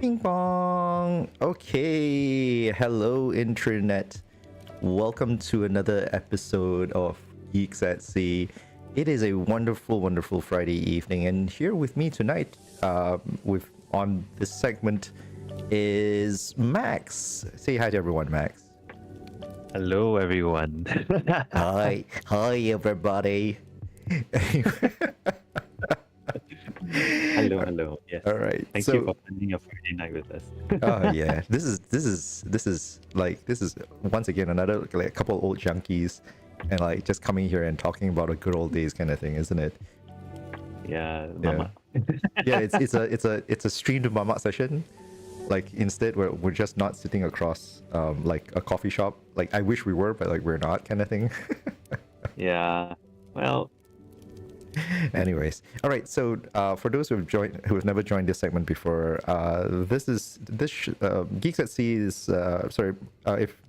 Ping pong. Okay, hello internet. Welcome to another episode of Geeks at Sea. It is a wonderful, wonderful Friday evening, and here with me tonight, with on this segment, is Max. Say hi to everyone, Max. Hello, everyone. Hi, everybody. Hello. Yes. All right. Thank you for spending your Friday night with us. Oh yeah, this is once again another like a couple of old junkies, and like just coming here and talking about a good old days kind of thing, isn't it? Yeah, Yeah. mama. Yeah, it's a streamed mama session. Like instead we're just not sitting across like a coffee shop. Like I wish we were, but like we're not kind of thing. Yeah. Well, Anyways, all right. So for those who have never joined this segment before, Geeks at Sea is if you've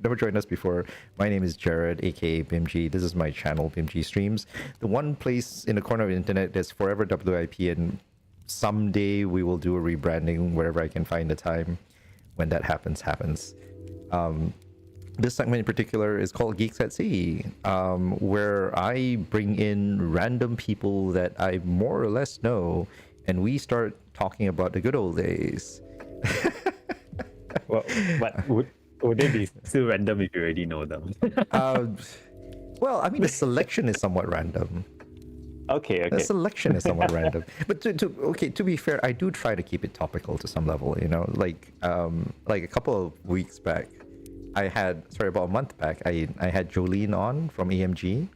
never joined us before, my name is Jared, aka Bimji. This is my channel, Bimji Streams, the one place in the corner of the internet that's forever WIP, and someday we will do a rebranding wherever I can find the time. When that happens. This segment in particular is called Geeks at Sea, where I bring in random people that I more or less know, and we start talking about the good old days. well, but would they be still random if you already know them? Well, I mean, the selection is somewhat random. Okay. The selection is somewhat random, but to be fair, I do try to keep it topical to some level. You know, like a couple of weeks back. About a month back, I had Jolene on from AMG.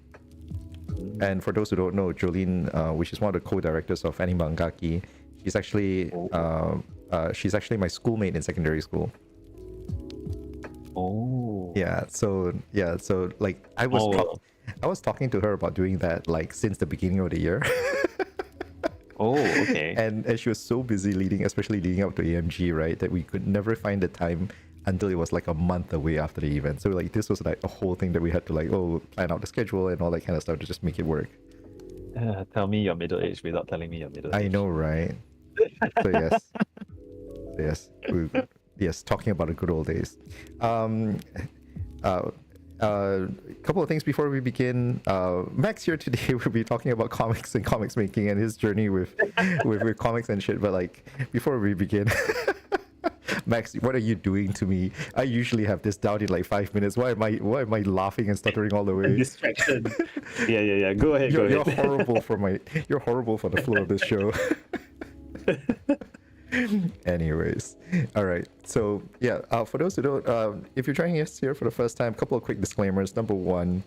And for those who don't know, Jolene, which is one of the co-directors of Anime Mangaki, she's actually my schoolmate in secondary school. Oh. So like I was talking to her about doing that like since the beginning of the year. Oh, okay. and she was so busy especially leading up to AMG, right, that we could never find the time until it was like a month away after the event. So like this was like a whole thing that we had to like plan out the schedule and all that kind of stuff to just make it work. Tell me you're middle aged without telling me you're middle aged. I know, right? Yes, talking about the good old days. Couple of things before we begin. Max here today will be talking about comics and comics making and his journey with comics and shit. But like before we begin. Max, what are you doing to me? I usually have this down in like 5 minutes. Why am I laughing and stuttering all the way? Distraction. Yeah. Go ahead. You're horrible for the flow of this show. Anyways, all right. So yeah, for those who don't, if you're joining us here for the first time, a couple of quick disclaimers. Number one,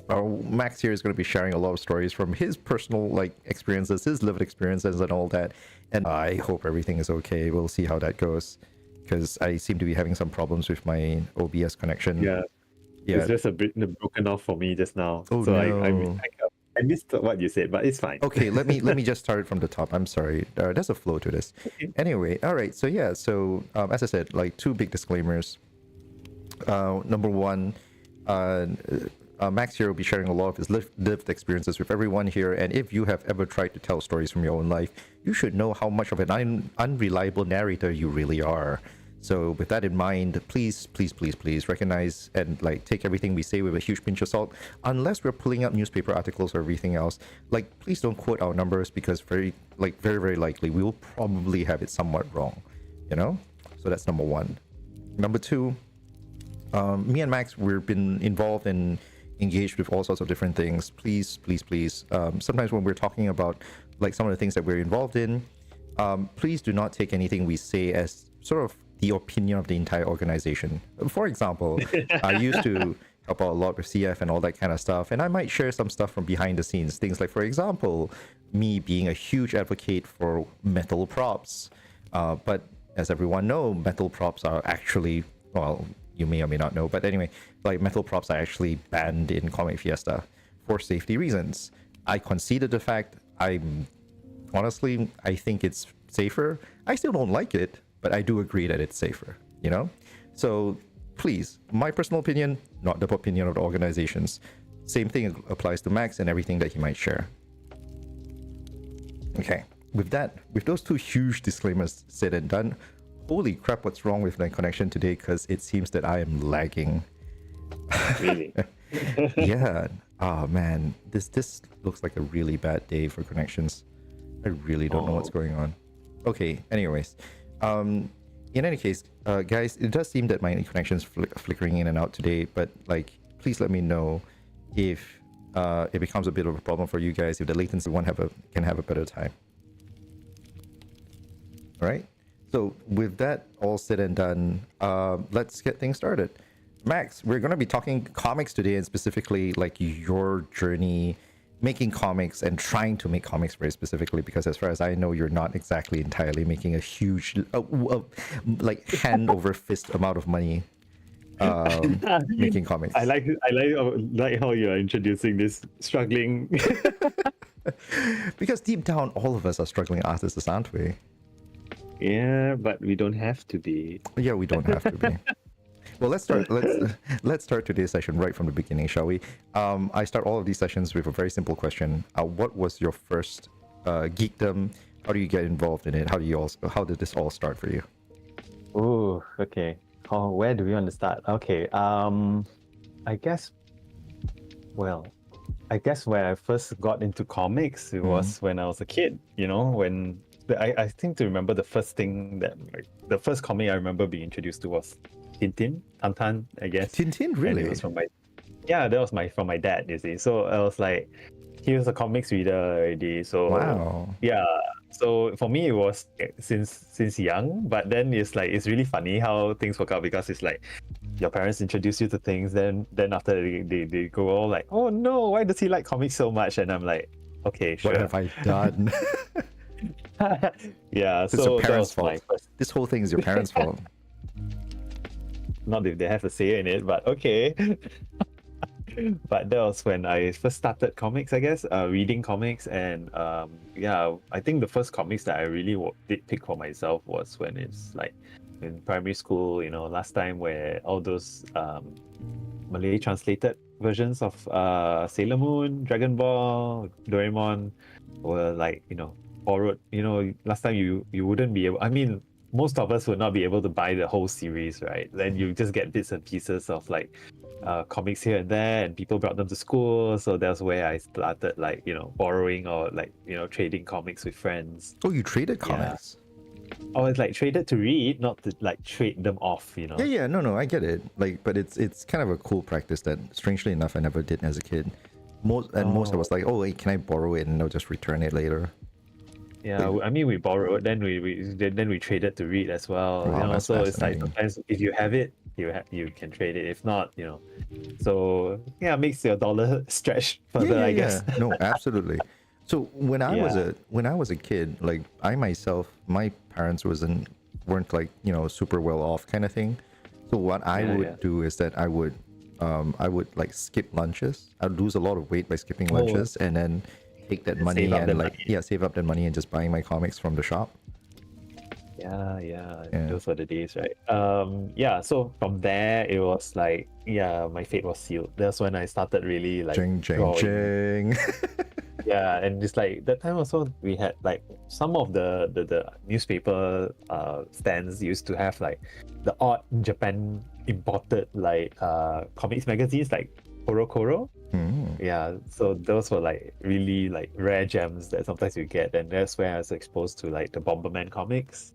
Max here is going to be sharing a lot of stories from his personal like experiences, his lived experiences, and all that. And I hope everything is okay. We'll see how that goes, because I seem to be having some problems with my OBS connection. Yeah. Yeah. It's just a bit broken off for me just now. Oh, so no. I missed what you said, but it's fine. Okay, let me just start it from the top. I'm sorry. There's a flow to this. Okay. Anyway, all right. So yeah. So as I said, like two big disclaimers. Number one, Max here will be sharing a lot of his lived experiences with everyone here. And if you have ever tried to tell stories from your own life, you should know how much of an unreliable narrator you really are. So with that in mind, please recognize and like take everything we say with a huge pinch of salt. Unless we're pulling up newspaper articles or everything else, like please don't quote our numbers, because very likely we will probably have it somewhat wrong, you know. So that's number one. Number two, me and Max, we've been involved and engaged with all sorts of different things. Please. Sometimes when we're talking about like some of the things that we're involved in, please do not take anything we say as sort of the opinion of the entire organization. For example, I used to help out a lot with CF and all that kind of stuff, and I might share some stuff from behind the scenes. Things like, for example, me being a huge advocate for metal props. But as everyone know, metal props are actually, well, you may or may not know, but anyway, like metal props are actually banned in Comic Fiesta for safety reasons. I conceded the fact. I think it's safer. I still don't like it, but I do agree that it's safer, you know? So please, my personal opinion, not the opinion of the organizations. Same thing applies to Max and everything that he might share. Okay, with those two huge disclaimers said and done, holy crap, what's wrong with my connection today? Because it seems that I am lagging. Really? Yeah. Oh man, this looks like a really bad day for connections. I really don't know what's going on. Okay, anyways. In any case, guys, it does seem that my connection's flickering in and out today, but like, please let me know if it becomes a bit of a problem for you guys, if the latency can have a better time. All right. So with that all said and done, let's get things started. Max, we're going to be talking comics today, and specifically like your journey making comics and trying to make comics very specifically, because as far as I know, you're not exactly entirely making a huge like hand over fist amount of money making comics. I like how you are introducing this struggling. Because deep down, all of us are struggling artists, aren't we? Yeah, but we don't have to be. Yeah, we don't have to be. Well, let's start today's session right from the beginning, shall we? I start all of these sessions with a very simple question. What was your first geekdom? How do you get involved in it? How did this all start for you? Oh, okay. Oh, where do we want to start? Okay. I guess when I first got into comics, it was when I was a kid. You know, when I think to remember the first comic I remember being introduced to was Tintin, Tantan, I guess. Tintin, really? And it was from my dad, you see. So I was like, he was a comics reader already. So wow. Yeah. So for me, it was since young. But then it's really funny how things work out, because it's like your parents introduce you to things, then after they go all like, oh no, why does he like comics so much? And I'm like, okay, sure. What have I done? Yeah. It's your parents' fault. This whole thing is your parents' fault. Not if they have a say in it, but okay. But that was when I first started comics, I guess, reading comics. And I think the first comics that I really did pick for myself was when it's like in primary school, you know, last time, where all those Malay translated versions of Sailor Moon, Dragon Ball, Doraemon were like, you know, borrowed. You know, last time you wouldn't be able, I mean, most of us would not be able to buy the whole series, right? Then you just get bits and pieces of like comics here and there, and people brought them to school. So that's where I started, like, you know, borrowing or like, you know, trading comics with friends. Oh, you traded comics? Yeah. Oh, it's like traded to read, not to like trade them off, you know? Yeah, no, I get it. Like, but it's kind of a cool practice that, strangely enough, I never did as a kid. Most I was like, oh, hey, can I borrow it, and I'll just return it later. Yeah, I mean, we borrowed, then we traded to read as well. Wow, that's So it's like fascinating. sometimes if you have it, you can trade it. If not, so yeah, makes your dollar stretch Yeah, further, yeah, I yeah. guess. No, absolutely. So Yeah, when I was a kid, like I myself, my parents weren't like, super well off kind of thing. So what I yeah. would do is that I would like skip lunches. I'd lose a lot of weight by skipping Oh, lunches and then take that save money up the and like, money. yeah, save up that money and just buying my comics from the shop. Yeah. Yeah. Those were the days, right? Yeah. So from there, it was like, yeah, my fate was sealed. That's when I started really like Jing, jing, drawing. jing. Yeah, and it's like that time also we had like some of the newspaper stands used to have like the odd Japan imported like comics magazines like Koro Koro. Hmm. Yeah, so those were like really like rare gems that sometimes you get, and that's where I was exposed to like the Bomberman comics.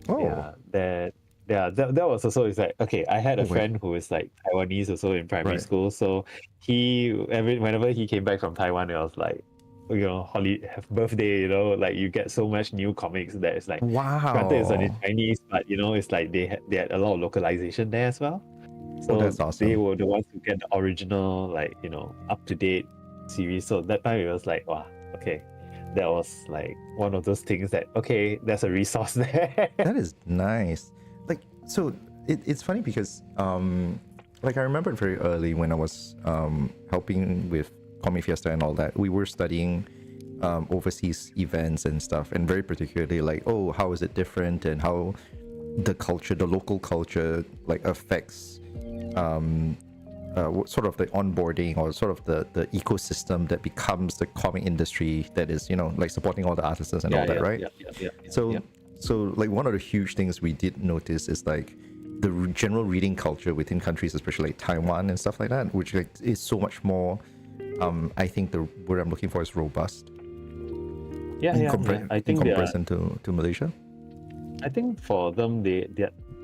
Oh, Yeah, that was also, it's like, okay, I had oh a wait, friend who is like Taiwanese also in primary right. school, so whenever he came back from Taiwan, it was like, have birthday, like you get so much new comics that it's like, granted it's in Wow. Chinese, but it's like they had a lot of localization there as well. Oh, So that's they awesome. were the ones who get the original, like, up to date series. So that time it was like, wow, okay, that was like one of those things that, okay, there's a resource there. That is nice. Like, so it's funny because like I remember very early when I was helping with Comic Fiesta and all that, we were studying overseas events and stuff, and very particularly like, oh, how is it different and how the local culture like affects sort of the onboarding or sort of the ecosystem that becomes the comic industry that is, like supporting all the artists and all that, right? So, Yeah. so like one of the huge things we did notice is like the general reading culture within countries, especially like Taiwan and stuff like that, which like is so much more. I think the word I'm looking for is robust Yeah. I in think comparison to Malaysia. I think for them, they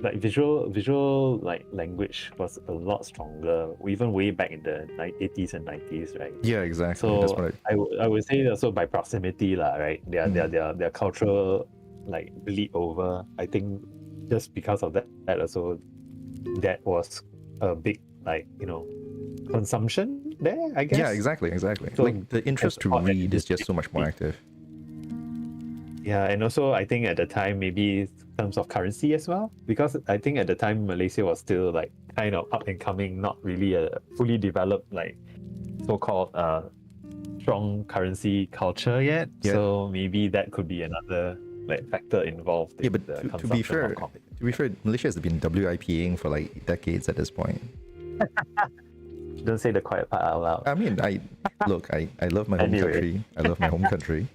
like visual like language was a lot stronger, even way back in the 80s and 90s, right? Yeah, exactly. That's So what I would say also by proximity, lah, right? Mm. Their cultural like bleed over. I think just because of that also, that was a big like consumption there, I Yeah, guess. exactly. So Like the as interest to hot as read it is is just so much more active. Yeah, and also I think at the time maybe in terms of currency as well, because I think at the time Malaysia was still like kind of up and coming, not really a fully developed like so-called strong currency culture yet. Yeah, So maybe that could be another like factor involved yeah, in but the to be consumption fair, of comics. Malaysia has been WIPing for like decades at this point. Don't say the quiet part out loud. I mean, I love my home Anyway, country. I love my home country.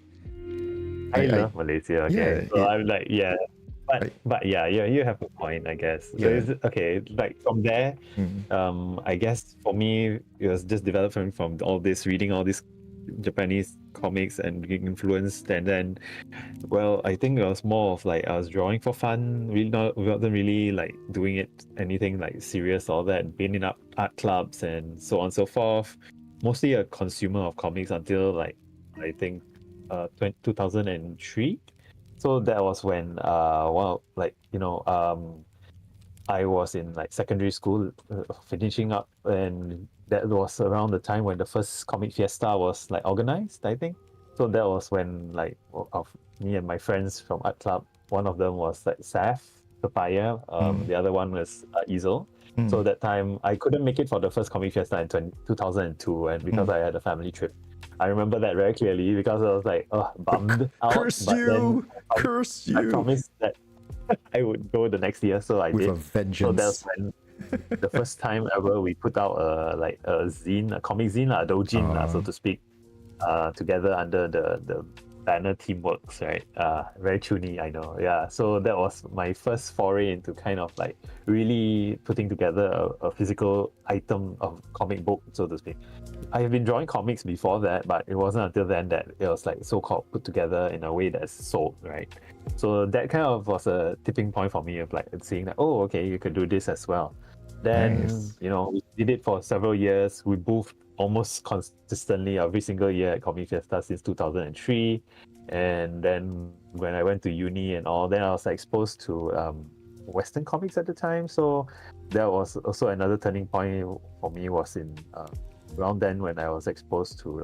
I I love Malaysia. yeah, Okay, so I'm like, yeah, I, but yeah, you have a point, I guess. So yeah. it's okay. Like from there, Mm. I guess for me, it was just developing from all this reading all these Japanese comics and being influenced, and then, well, I think it was more of like I was drawing for fun, really not wasn't really like doing it anything like serious or that. Being in art clubs and so on and so forth. Mostly a consumer of comics until like I think 2003. So that was when well, like I was in like secondary school, finishing up, and that was around the time when the first comic fiesta was like organized, I think. So that was when like of me and my friends from art club, one of them was like Saf Papaya, Mm. the other one was Easel. So Mm. that time I couldn't make it for the first comic fiesta in 2002, and because Mm. I had a family trip. I remember that very clearly because I was like, oh, bummed out. Curse But then you! Curse I you! promised that I would go the next year, so I With a did. So that's vengeance. when the first time ever we put out a zine, a comic zine, a doujin, so Uh, to speak, together under the banner Teamworks, right? Very chuny, I know. Yeah. So that was my first foray into kind of like really putting together a physical item of comic book, so to speak. I have been drawing comics before that, but it wasn't until then that it was like so-called put together in a way that's sold, right? So that kind of was a tipping point for me of like seeing that, oh, okay, you could do this as well. Then, nice. we did it for several years. We moved almost consistently every single year at Comic Fiesta since 2003. And then when I went to uni and all, then I was exposed to Western comics at the time. So that was also another turning point for me, was in around then when I was exposed to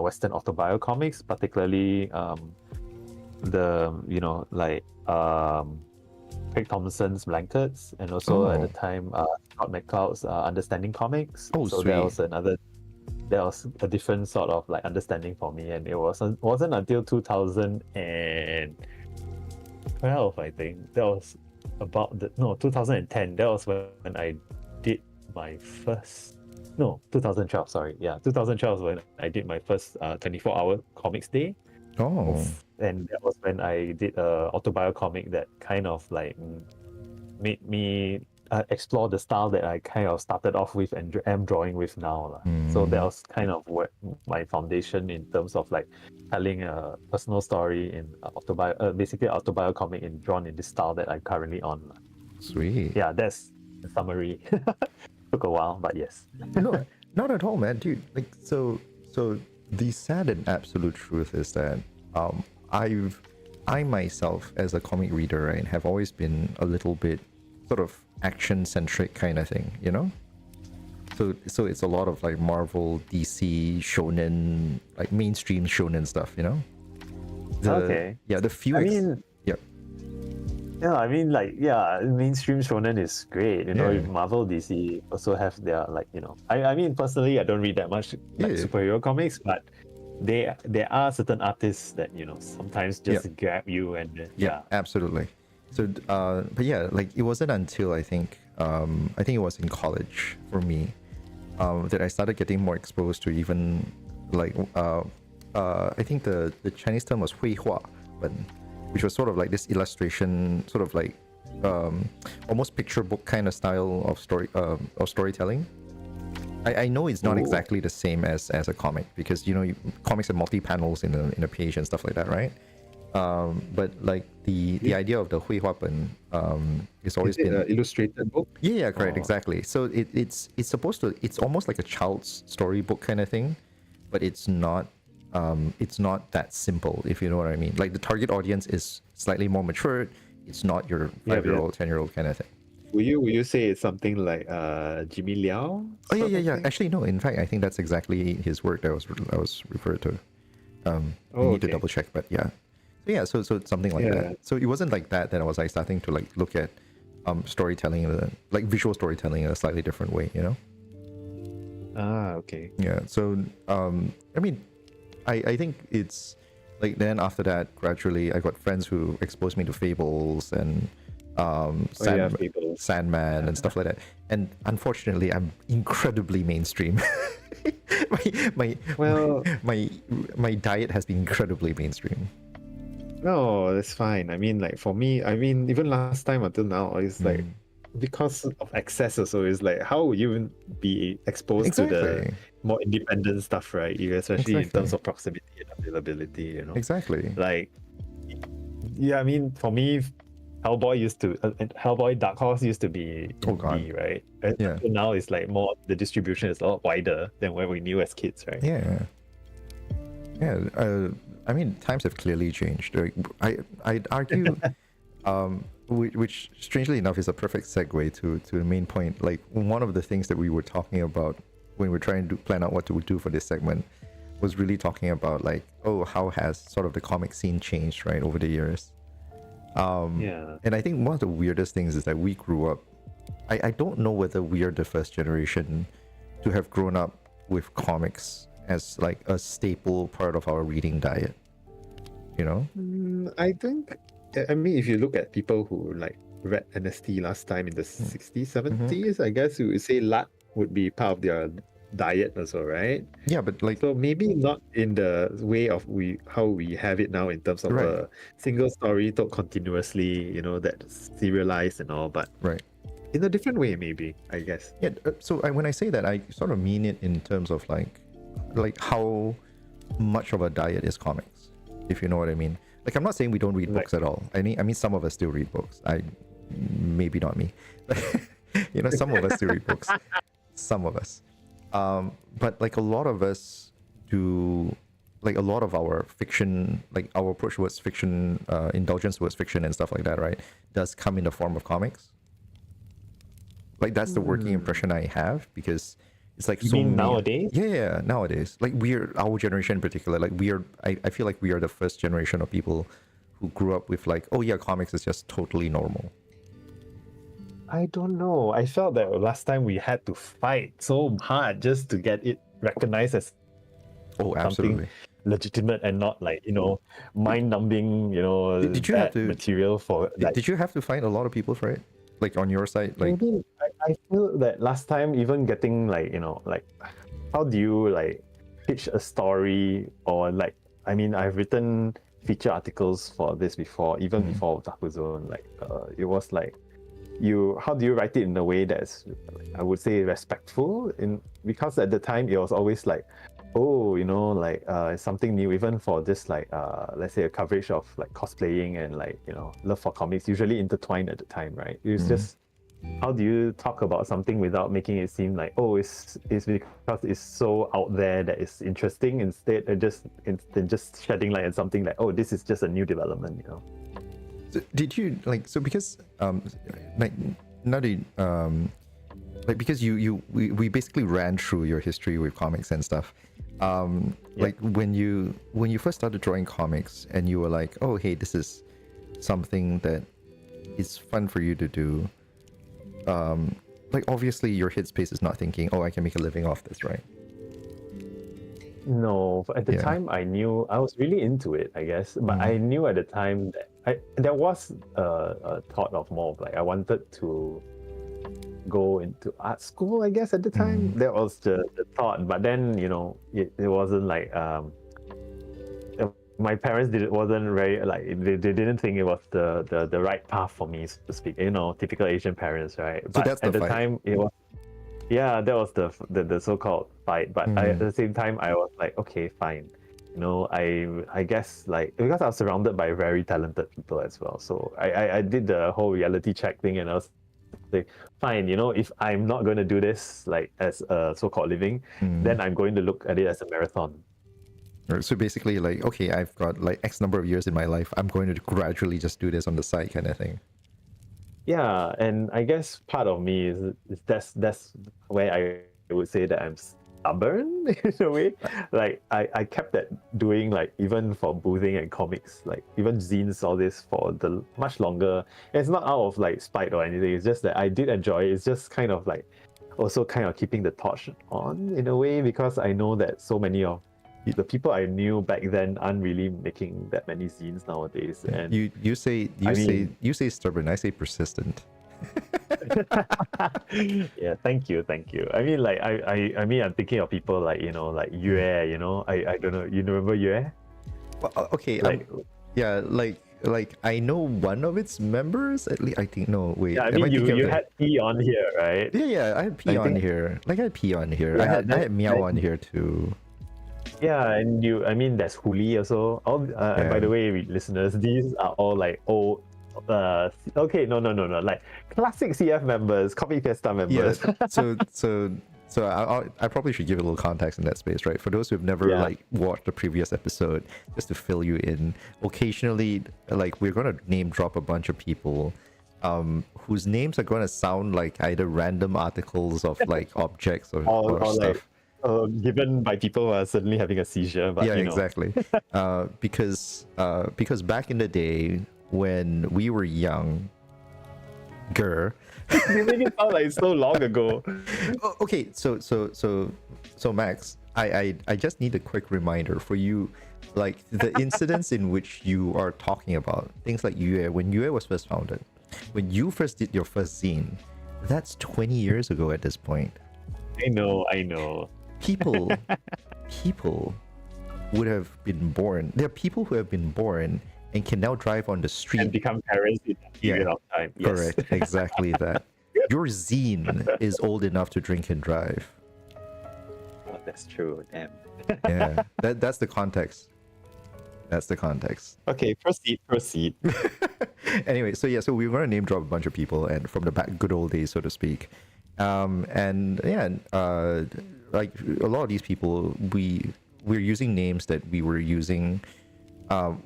Western autobiography comics, particularly Craig Thompson's Blankets, and also at the time Scott McCloud's Understanding Comics. Oh, so sweet. that was a different sort of like understanding for me, and it wasn't until 2012, I think. That was 2010. That was when I did my first 2012, sorry. Yeah, 2012 when I did my first 24-hour comics day. Oh. And that was when I did a autobiography comic that kind of like made me explore the style that I kind of started off with and am drawing with now. So that was kind of what my foundation in terms of like telling a personal story in basically autobiography comic drawn in this style that I'm currently on. Sweet. Yeah, that's the summary. Took a while, but yes. No, not at all, man, dude. Like, so the sad and absolute truth is that I myself, as a comic reader, right, have always been a little bit sort of action-centric kind of thing, you know? So it's a lot of like Marvel, DC, shonen, like mainstream shonen stuff, you know? Okay. Yeah, the few... Yeah, I mean, like, mainstream shonen is great. You know, Marvel, DC also have their, like, you know... I mean, personally, I don't read that much superhero comics, but there are certain artists that, you know, sometimes just grab you and... absolutely. So, but yeah, like, it wasn't until I think it was in college for me that I started getting more exposed to even, like, I think the Chinese term was 绘画本, which was sort of like this illustration, sort of like almost picture book kind of style of storytelling. I know it's not exactly the same as a comic, because, you know, comics have multi-panels in a page and stuff like that, right? But like the idea of the 绘画本 is always been an illustrated book. Yeah, correct, exactly. So it's supposed to, it's almost like a child's storybook kind of thing, but it's not that simple, if you know what I mean. Like, the target audience is slightly more mature. It's not your 5-year-old, 10-year-old kind of thing. Will you say it's something like Jimmy Liao? Oh yeah. Actually, no. In fact, I think that's exactly his work that I was referred to. You need to double check, but yeah. So it's something like that. So it wasn't like that I was like starting to like look at storytelling, like visual storytelling in a slightly different way, you know? Okay. Yeah. So I mean, I think it's like, then after that, gradually I got friends who exposed me to Fables and Sandman and stuff like that. And unfortunately, I'm incredibly mainstream. my diet has been incredibly mainstream. No, that's fine. I mean, like, for me, I mean, even last time until now, it's like, because of access also, is like, how would you even be exposed to the more independent stuff, right? Especially in terms of proximity and availability, you know? Exactly. Like, yeah, I mean, for me, Hellboy Dark Horse used to be B, right? So now it's like more, the distribution is a lot wider than what we knew as kids, right? I mean, times have clearly changed. I'd argue, which strangely enough is a perfect segue to the main point. Like, one of the things that we were talking about when we're trying to plan out what to do for this segment was really talking about, like, how has sort of the comic scene changed, right, over the years. And I think one of the weirdest things is that we grew up, I don't know whether we are the first generation to have grown up with comics as like a staple part of our reading diet, you know? I think, I mean, if you look at people who like read NST last time in the 60s, 70s, I guess you would say Lat would be part of their diet also, right? Yeah, but like, so maybe not in the way of how we have it now in terms of a single story told continuously, you know, that's serialized and all, but in a different way, maybe, I guess. Yeah. So when I say that, I sort of mean it in terms of like how much of a diet is comics, if you know what I mean. Like, I'm not saying we don't read books at all. I mean some of us still read books. Maybe not me. You know, some of us still read books. Some of us. But like a lot of us do, like a lot of our fiction, like our approach towards fiction, indulgence towards fiction and stuff like that, right, does come in the form of comics. Like that's the working impression I have, because it's like You so mean many. nowadays? Yeah, nowadays, like our generation in particular, like I feel like we are the first generation of people who grew up with like, oh yeah, comics is just totally normal. I don't know. I felt that last time we had to fight so hard just to get it recognized as Oh, something absolutely. legitimate and not like, mind-numbing, Did you have bad to material for like. did you have to find a lot of people for it, like on your side, like? Maybe I feel that last time even getting like, like how do you like pitch a story or like, I mean, I've written feature articles for this before, even before Otakuzone. Like it was like, how do you write it in a way that's, I would say, respectful, because at the time it was always like, oh, like it's something new, even for this like let's say a coverage of like cosplaying and like love for comics, usually intertwined at the time, right? It's just, how do you talk about something without making it seem like, oh, it's because it's so out there that it's interesting, instead of just shedding light on something like, oh, this is just a new development. So did you like, so because like not a like, because we basically ran through your history with comics and stuff, like when you first started drawing comics and you were like, oh hey, this is something that is fun for you to do, like obviously your headspace is not thinking, oh, I can make a living off this, right? No, at the time I knew I was really into it, I guess, but I knew at the time that there was a thought of more of like I wanted to go into art school, I guess at the time. That was the thought, but then it wasn't like my parents wasn't very like, they didn't think it was the right path for me, so to speak. Typical Asian parents, right? So but that's at the the fight. time it was, yeah, that was the so-called fight. But at the same time I was like, okay, fine. I guess like, because I was surrounded by very talented people as well, so I did the whole reality check thing, and I was like, fine, if I'm not going to do this like as a so-called living, then I'm going to look at it as a marathon. So basically, like, okay, I've got like X number of years in my life, I'm going to gradually just do this on the side, kind of thing. Yeah, and I guess part of me is that's where I would say that I'm stubborn in a way. Like I kept that doing, like even for boothing and comics, like even zines, all this, for the much longer. It's not out of like spite or anything. It's just that I did enjoy it. It's just kind of like also kind of keeping the torch on in a way, because I know that so many of the people I knew back then aren't really making that many zines nowadays. And You say stubborn, I say persistent. yeah, thank you. I mean, like I mean, I'm thinking of people like like Yue. I don't know. You remember Yue? Well, okay, Like, yeah, like I know one of its members. At least I think, no, wait. yeah, I am mean, thinking of you the- had P on here, right? Yeah, I had P I on think- here. Like I had P on here. Yeah, I had Meow on here too. Yeah, and I mean, there's Huli also. All, and by the way, listeners, these are all like old. Okay, no, like classic CF members, Copy Fiesta members. Yeah. So I probably should give a little context in that space, right? For those who have never like watched the previous episode, just to fill you in, occasionally, like, we're gonna name drop a bunch of people, whose names are gonna sound like either random articles of like objects or stuff. Like, given by people who are suddenly having a seizure. But, Yeah, exactly. Because back in the day when we were young, You make it sound like so long ago. Okay, so Max, I just need a quick reminder for you, like the incidents in which you are talking about, things like Yue, when Yue was first founded, when you first did your first zine, that's 20 years ago at this point. I know. People would have been born. There are people who have been born and can now drive on the street And become parents in a period of time. Yes. Correct, exactly that. Your zine is old enough to drink and drive. Oh, that's true. Damn. Yeah, that's the context. That's the context. Okay, proceed. Anyway, so we were gonna name drop a bunch of people and from the good old days, so to speak. And yeah, like a lot of these people, we're using names that we were using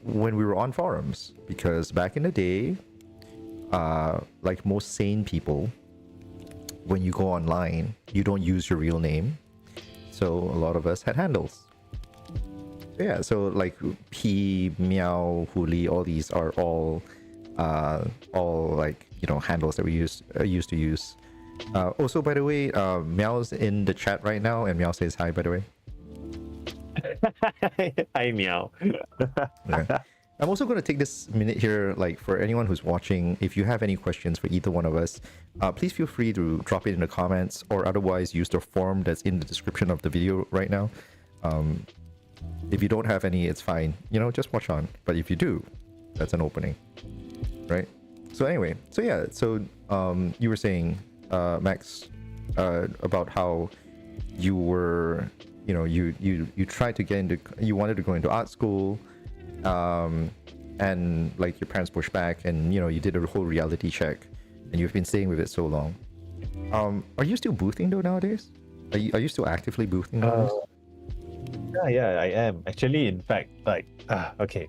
when we were on forums, because back in the day, like most sane people, when you go online, you don't use your real name. So a lot of us had handles. Yeah, so like P, Meow, Huli, all these are all like, you know, handles that we used to use. Also, by the way, Meow's in the chat right now, and Meow says hi, by the way. Hi, Meow. Yeah. I'm also going to take this minute here, like, for anyone who's watching, if you have any questions for either one of us, please feel free to drop it in the comments, or otherwise use the form that's in the description of the video right now. If you don't have any, it's fine. You know, just watch on. But if you do, that's an opening, right? So anyway, so yeah, so you were saying, Max, about how you were, you know, you tried to get into, you wanted to go into art school, and like your parents pushed back, and you know, you did a whole reality check, and you've been staying with it so long. Are you still boothing though nowadays? Are you still actively boothing nowadays? Yeah, I am actually. In fact, like, okay.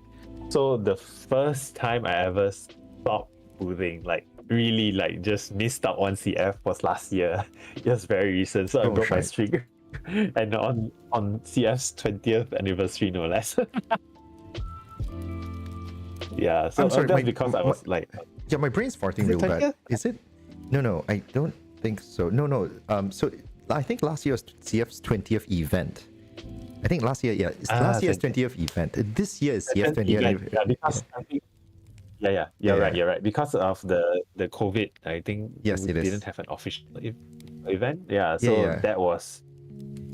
So the first time I ever stopped boothing, like really, like just missed out one CF, was last year. Just very recent. So I broke my streak, and on CF's 20th anniversary, no less. Yeah, so I'm sorry, that's because I was like, yeah, my brain's farting real bad. Is it? No, I don't think so. No. So I think last year was CF's 20th event. I think last year, yeah, it's last year's 20th event. This year is CF's 20th event. Yeah, because I think, you're right. Because of the COVID, I think yes, we didn't have an official event. Yeah, so that was,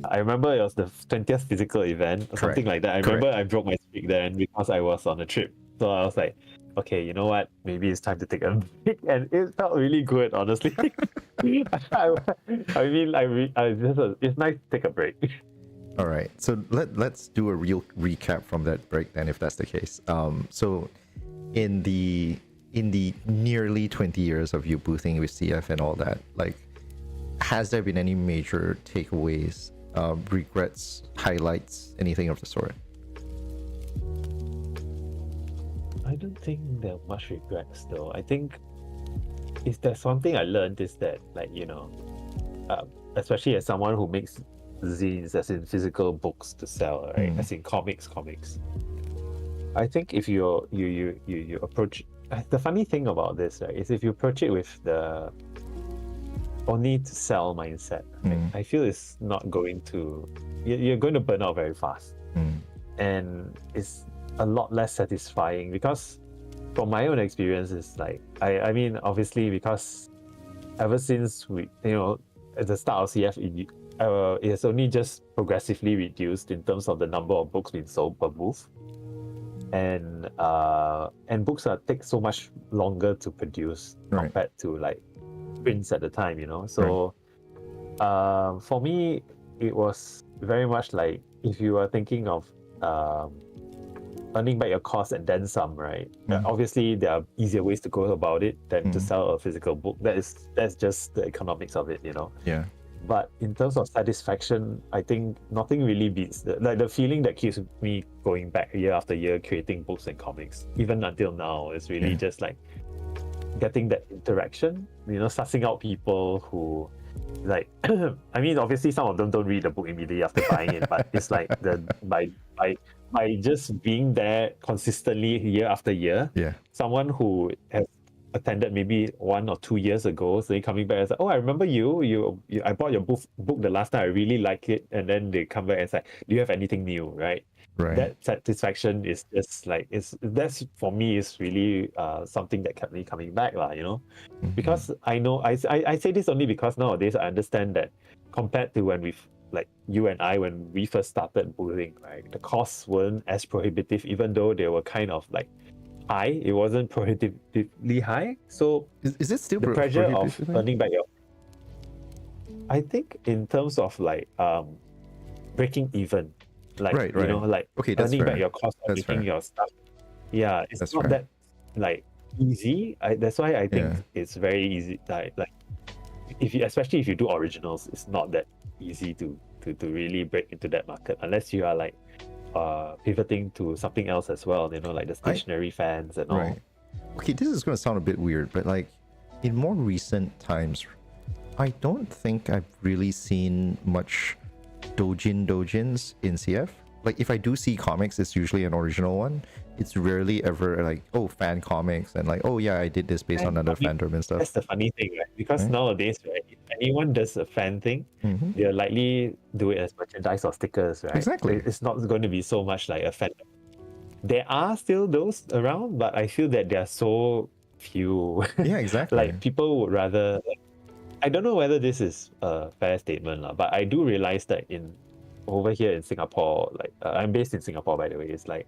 I remember it was the 20th physical event or something like that. I remember I broke my streak then because I was on a trip. So I was like, okay, you know what? Maybe it's time to take a break, and it felt really good, honestly. It's nice to take a break. All right, so let's do a real recap from that break then, if that's the case. So in the nearly 20 years of you boothing with CF and all that, like, has there been any major takeaways, regrets, highlights, anything of the sort? I don't think there are much regrets though. I think if there's something I learned is that, like, you know, especially as someone who makes zines, as in physical books to sell, right? As in comics. I think if you approach, the funny thing about this, right, is if you approach it with the only to sell mindset, right, I feel it's not going to, you're going to burn out very fast, and it's a lot less satisfying, because from my own experience, it's like, I mean, obviously, because ever since we, you know, at the start of CF, it has only just progressively reduced in terms of the number of books being sold per booth, and books take so much longer to produce compared to like prints at the time, you know. So for me, it was very much like, if you are thinking of earning back your cost and then some, right? Obviously, there are easier ways to go about it than to sell a physical book. That's just the economics of it, you know. Yeah. But in terms of satisfaction, I think nothing really beats the feeling that keeps me going back year after year creating books and comics, even until now. Is really just like getting that interaction, you know, sussing out people who, like, I mean, obviously some of them don't read the book immediately after buying it, but it's like by just being there consistently year after year, someone who has attended maybe 1 or 2 years ago, so they coming back and say, oh, I remember you I bought your book the last time, I really like it, and then they come back and say, do you have anything new, right? That satisfaction is just like, that's for me is really something that kept me coming back, you know. Because I know, I say this only because nowadays I understand that compared to when like you and I, when we first started boothing, right, the costs weren't as prohibitive, even though they were kind of like high. It wasn't prohibitively high. So is it still the pressure of earning back your, I think in terms of like breaking even, like you know, like earning back your cost of making your stuff, it's not that like easy. That's why I think it's very easy, like if you, especially if you do originals, it's not that easy to to really break into that market unless you are like pivoting to something else as well, you know, like the stationary fans and all. Right. Okay, this is going to sound a bit weird, but like in more recent times, I don't think I've really seen much dojins in CF. Like if I do see comics, it's usually an original one. It's rarely ever like, oh, fan comics and like, oh yeah, I did this based on another fandom and stuff. That's the funny thing, right? Because nowadays, right, if anyone does a fan thing, they'll likely do it as merchandise or stickers, right? Exactly. It's not going to be so much like a fandom. There are still those around, but I feel that there are so few. Yeah, exactly. Like people would rather. I don't know whether this is a fair statement, but I do realize that over here in Singapore, like I'm based in Singapore, by the way, it's like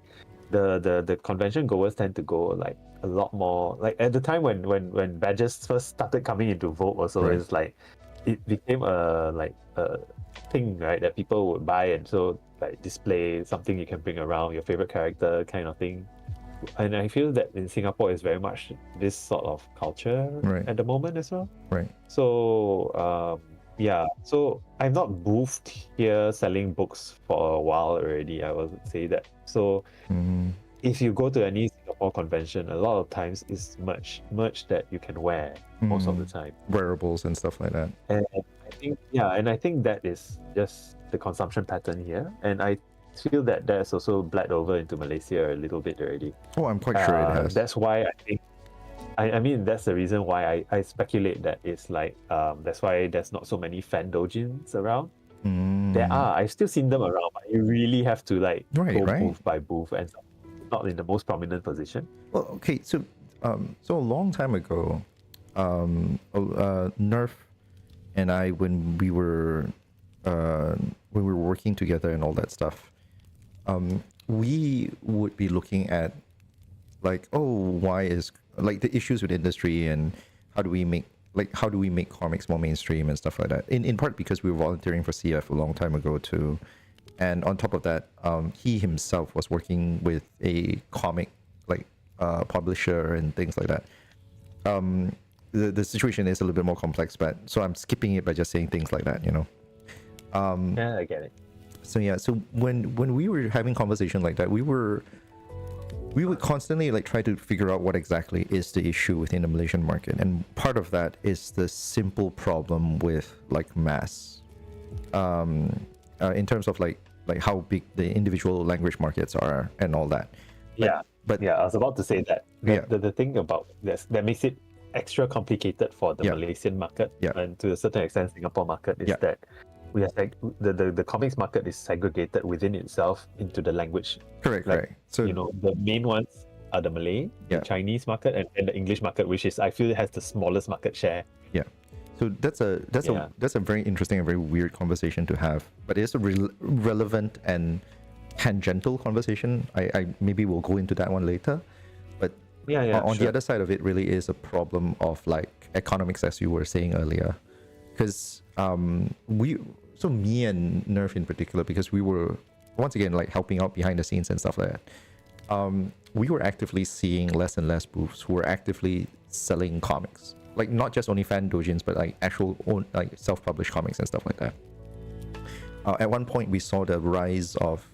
the convention goers tend to go like a lot more. Like at the time when badges first started coming into vogue, also it's like it became a thing, right, that people would buy, and so like display something you can bring around, your favorite character kind of thing. And I feel that in Singapore is very much this sort of culture at the moment as well. Right. So yeah, so I've not moved here selling books for a while already, I would say that. So if you go to any Singapore convention, a lot of times it's merch that you can wear most of the time. Wearables and stuff like that. And I think that is just the consumption pattern here. And I feel that that's also bled over into Malaysia a little bit already. Oh, I'm quite sure it has. That's why I think I mean, that's the reason why I speculate that it's like that's why there's not so many fan dojins around. There are, I've still seen them around, but you really have to like go booth by booth and not in the most prominent position. Well, okay, so a long time ago, Nerf and I, when we were working together and all that stuff, we would be looking at like, oh, why is like the issues with the industry and how do we make comics more mainstream and stuff like that. In part because we were volunteering for CF a long time ago too, and on top of that, he himself was working with a comic like publisher and things like that. The situation is a little bit more complex, but so I'm skipping it by just saying things like that, you know. Yeah, I get it. So yeah, so when we were having conversation like that, we would constantly like try to figure out what exactly is the issue within the Malaysian market, and part of that is the simple problem with like mass, in terms of like how big the individual language markets are and all that. But I was about to say that the thing about this that makes it extra complicated for the Malaysian market and to a certain extent Singapore market is that we have the comics market is segregated within itself into the language. Correct, like, right. So you know, the main ones are the Malay, the Chinese market, and the English market, which is I feel has the smallest market share. Yeah. So that's a very interesting and very weird conversation to have, but it's a relevant and tangential conversation. I maybe we'll go into that one later, but on the other side of it really is a problem of like economics, as you were saying earlier, because me and Nerf in particular, because we were once again like helping out behind the scenes and stuff like that, we were actively seeing less and less booths who were actively selling comics, like not just only fan dojins, but like actual own like self-published comics and stuff like that. At one point we saw the rise of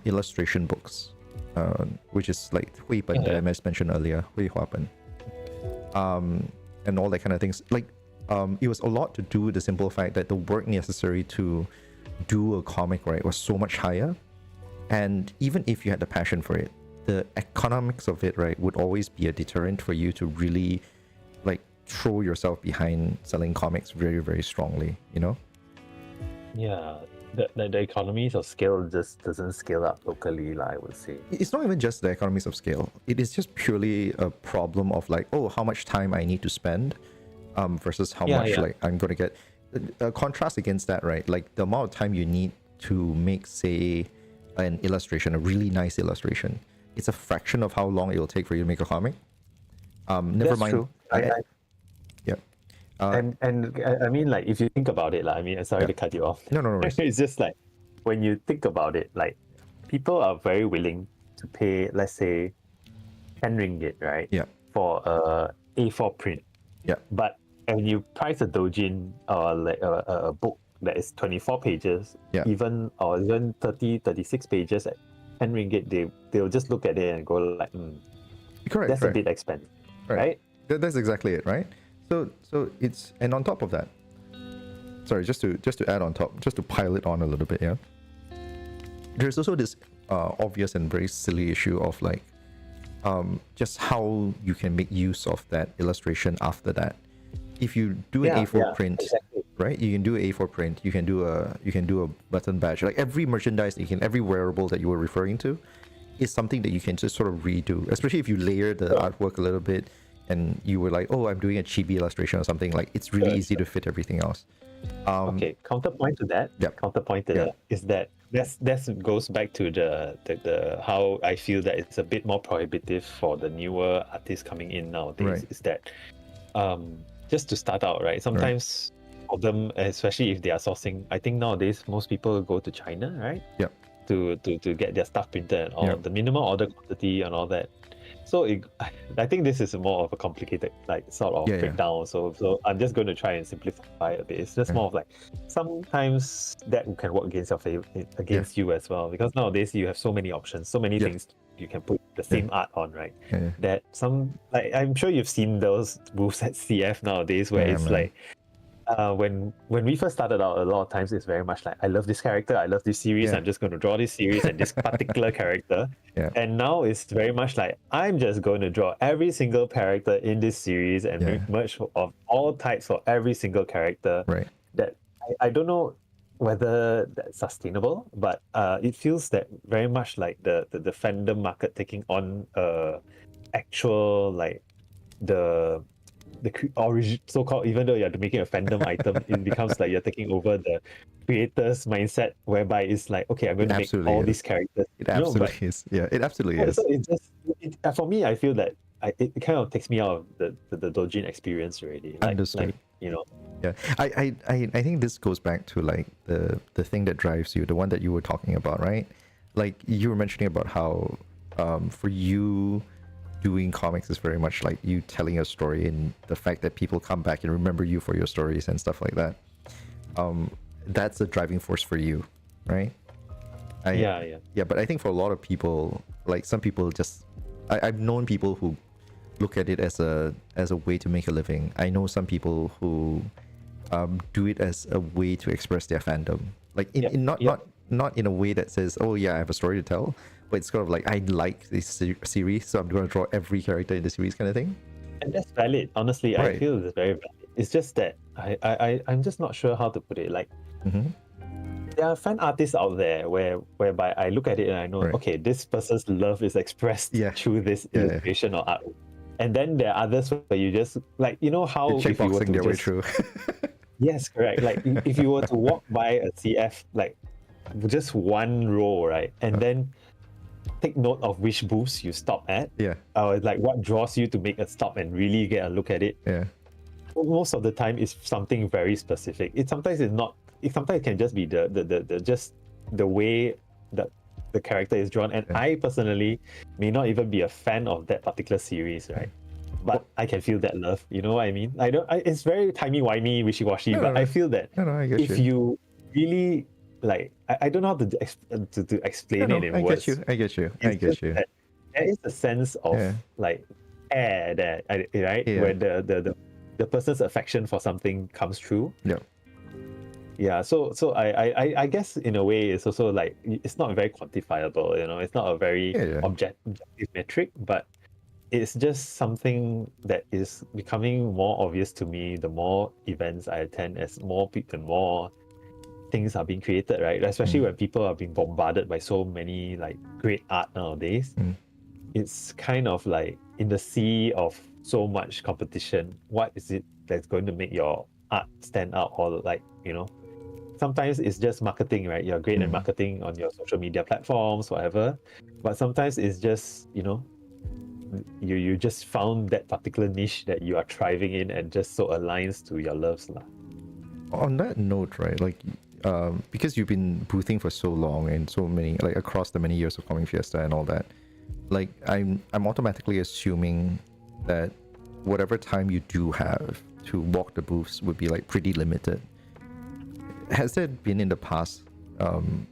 illustration books, which is like Hui Pen that I mentioned earlier, Hui Hua Pen, and all that kind of things. Like it was a lot to do with the simple fact that the work necessary to do a comic, right, was so much higher, and even if you had the passion for it, the economics of it, right, would always be a deterrent for you to really like throw yourself behind selling comics very, very strongly, you know. The economies of scale just doesn't scale up locally, I would say. It's not even just the economies of scale. It is just purely a problem of like, oh, how much time I need to spend versus how much like I'm going to get. A contrast against that, right? Like the amount of time you need to make, say, an illustration, a really nice illustration, it's a fraction of how long it will take for you to make a comic. Never mind. True. And I mean, like, if you think about it, like, I mean, sorry to cut you off. No. It's just like, when you think about it, like, people are very willing to pay, let's say, 10 ringgit, right? Yeah. For a A4 print. Yeah. But when you price a dojin or like a book that is 24 pages, Yeah. even 30, 36 pages at 10 ringgit, they'll just look at it and go like, Correct. that's a right. bit expensive, right? That's exactly it, right? So it's, and on top of that, sorry, just to add on top, just to pile it on a little bit, yeah. There's also this obvious and very silly issue of like just how you can make use of that illustration after that. If you do an A4 print, exactly. right? You can do an A4 print. You can do a button badge. Like every merchandise, every wearable that you were referring to, is something that you can just sort of redo. Especially if you layer the artwork a little bit, and you were like, oh, I'm doing a chibi illustration or something. Like it's really easy to fit everything else. Okay, counterpoint to that. Yep. Counterpoint to that is that that goes back to the how I feel that it's a bit more prohibitive for the newer artists coming in nowadays. Right. Is that just to start out, right? Sometimes for them, especially if they are sourcing, I think nowadays most people go to China, right? Yep. To get their stuff printed and all the minimum order quantity and all that. So I think this is more of a complicated sort of breakdown. So I'm just going to try and simplify a bit. It's just more of like sometimes that can work against your favor, against you as well, because nowadays you have so many options, so many things you can put the same art on, right? That I'm sure you've seen those booths at CF nowadays where it's like when we first started out, a lot of times it's very much like, I love this character, I love this series, I'm just going to draw this series and this particular character. And now it's very much like, I'm just going to draw every single character in this series and make merch of all types for every single character. Right. That I don't know whether that's sustainable, but it feels that very much like the fandom market taking on actual like the origin, so-called, even though you're making a fandom item, it becomes like you're taking over the creator's mindset, whereby it's like, okay, I'm going to make all these characters. It absolutely is. Yeah, it absolutely is. So for me, I feel that it kind of takes me out of the doujin experience already. Understood. Yeah, I think this goes back to like the thing that drives you, the one that you were talking about, right? Like you were mentioning about how for you, doing comics is very much like you telling a story, and the fact that people come back and remember you for your stories and stuff like that. That's a driving force for you, right? Yeah, but I think for a lot of people, like some people just, I've known people who look at it as a way to make a living. I know some people who do it as a way to express their fandom, like not in a way that says, oh yeah, I have a story to tell, but it's kind of like, I like this series, so I'm going to draw every character in the series kind of thing. And that's valid. Honestly, I feel it's very valid. It's just that I'm just not sure how to put it. Like, there are fan artists out there whereby I look at it and I know, okay, this person's love is expressed through this illustration or art. And then there are others where you just, like, you know how if you were to their way through. Yes, correct. Like, if you were to walk by a CF, like, just one row, right? And then take note of which booths you stop at. Like what draws you to make a stop and really get a look at it. Most of the time it's something very specific. Sometimes it can just be the way that the character is drawn. And I personally may not even be a fan of that particular series, right? But I can feel that love. You know what I mean? It's very timey-wimey, wishy-washy, but I feel that if you really, like, I don't know how to explain it in words. I get you. There is a sense of like air there, right? Where the person's affection for something comes through. So I guess in a way it's also like, it's not very quantifiable, it's not a very objective metric, but it's just something that is becoming more obvious to me the more events I attend, as more people and more things are being created, right? Especially when people are being bombarded by so many like great art nowadays. It's kind of like, in the sea of so much competition, what is it that's going to make your art stand out? Or like, sometimes it's just marketing, right? You're great at marketing on your social media platforms, whatever. But sometimes it's just, you just found that particular niche that you are thriving in and just so aligns to your loves. On that note, right, like, because you've been boothing for so long and so many, like, across the many years of Comic Fiesta and all that, like, I'm automatically assuming that whatever time you do have to walk the booths would be like pretty limited. has there been in the past,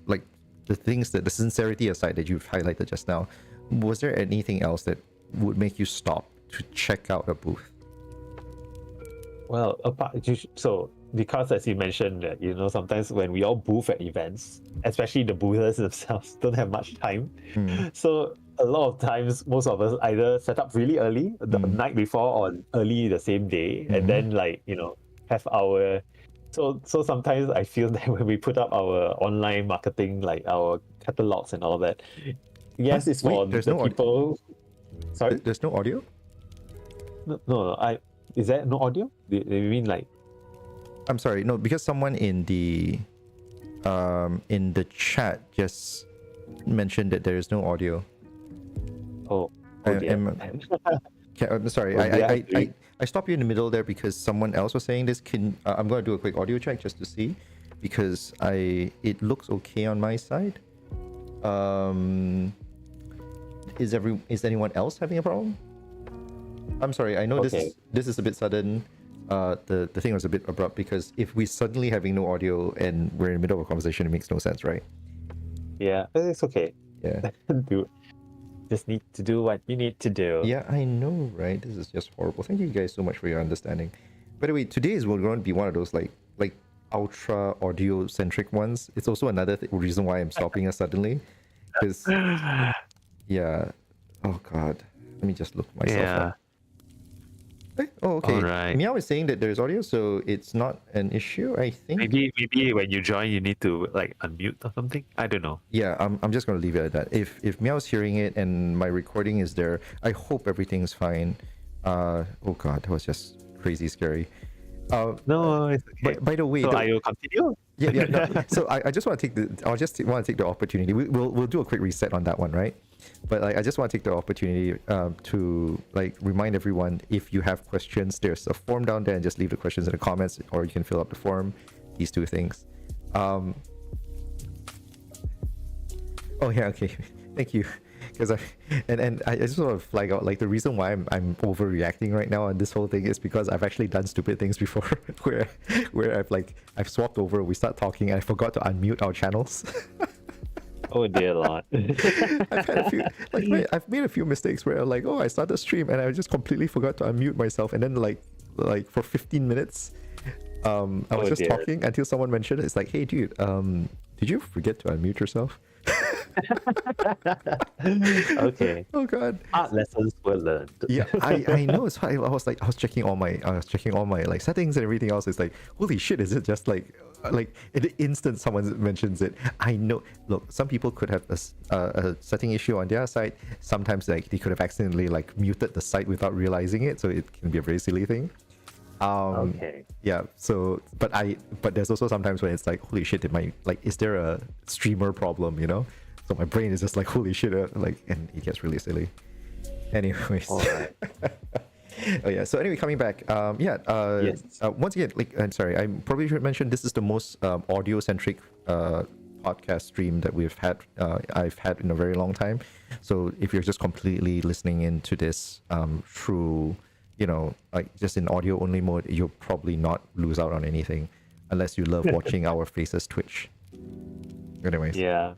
like the things that the sincerity aside that you've highlighted just now, was there anything else that would make you stop to check out a booth? Well, so because as you mentioned that sometimes when we all booth at events, especially the boothers themselves don't have much time, so a lot of times most of us either set up really early the night before or early the same day, and then have our so sometimes I feel that when we put up our online marketing, like our catalogs and all that, yes, it's for there's the no people. Sorry, there's no audio? no. Is there no audio? Do you mean like? I'm sorry, no, because someone in the chat just mentioned that there is no audio. Oh, Okay, I'm sorry. I stopped you in the middle there because someone else was saying this. I'm going to do a quick audio check just to see, because it looks okay on my side. Is anyone else having a problem? I'm sorry. I know this is a bit sudden. The thing was a bit abrupt because if we suddenly having no audio and we're in the middle of a conversation, it makes no sense, right? Yeah, it's okay. Yeah. Just need to do what you need to do. Yeah, I know, right? This is just horrible. Thank you guys so much for your understanding. By the way, today is going to be one of those like ultra audio centric ones. It's also another reason why I'm stopping us suddenly, because yeah. Oh God, let me just look myself up. Oh, okay. All right. Meow is saying that there's audio, so it's not an issue, I think. Maybe when you join, you need to like unmute or something. I don't know. Yeah, I'm just gonna leave it at that. If Meow's hearing it and my recording is there, I hope everything's fine. Oh God, that was just crazy scary. No, it's okay. By the way, so I will continue. Yeah. No. So I just want to take the opportunity. We'll do a quick reset on that one, right? But I just want to take the opportunity to remind everyone, if you have questions, there's a form down there, and just leave the questions in the comments, or you can fill up the form. These two things. Oh yeah, okay. Thank you. Because I just want to flag out, like, the reason why I'm overreacting right now on this whole thing is because I've actually done stupid things before where I've swapped over, we start talking, and I forgot to unmute our channels. Oh dear Lord. I've had a few, I've made a few mistakes where I started stream and I just completely forgot to unmute myself, and then like for 15 minutes I was just talking until someone mentioned it. It's like, hey dude, did you forget to unmute yourself? Okay. Oh God. Art lessons were learned. Yeah, I know. So I was checking all my like settings and everything else. It's like, holy shit, is it just like in the instant someone mentions it, I know. Look, some people could have a setting issue on their side. Sometimes they could have accidentally muted the site without realizing it, so it can be a very silly thing. Okay. Yeah. So, but there's also sometimes when it's like, holy shit, is there a streamer problem? So my brain is just like, holy shit, and it gets really silly. Anyways. All right. Oh yeah. So anyway, coming back. Yes. Once again, I'm sorry. I probably should mention this is the most audio-centric podcast stream that I've had in a very long time. So if you're just completely listening into this through, just in audio only mode, you'll probably not lose out on anything, unless you love watching our faces twitch. Anyways. Yeah.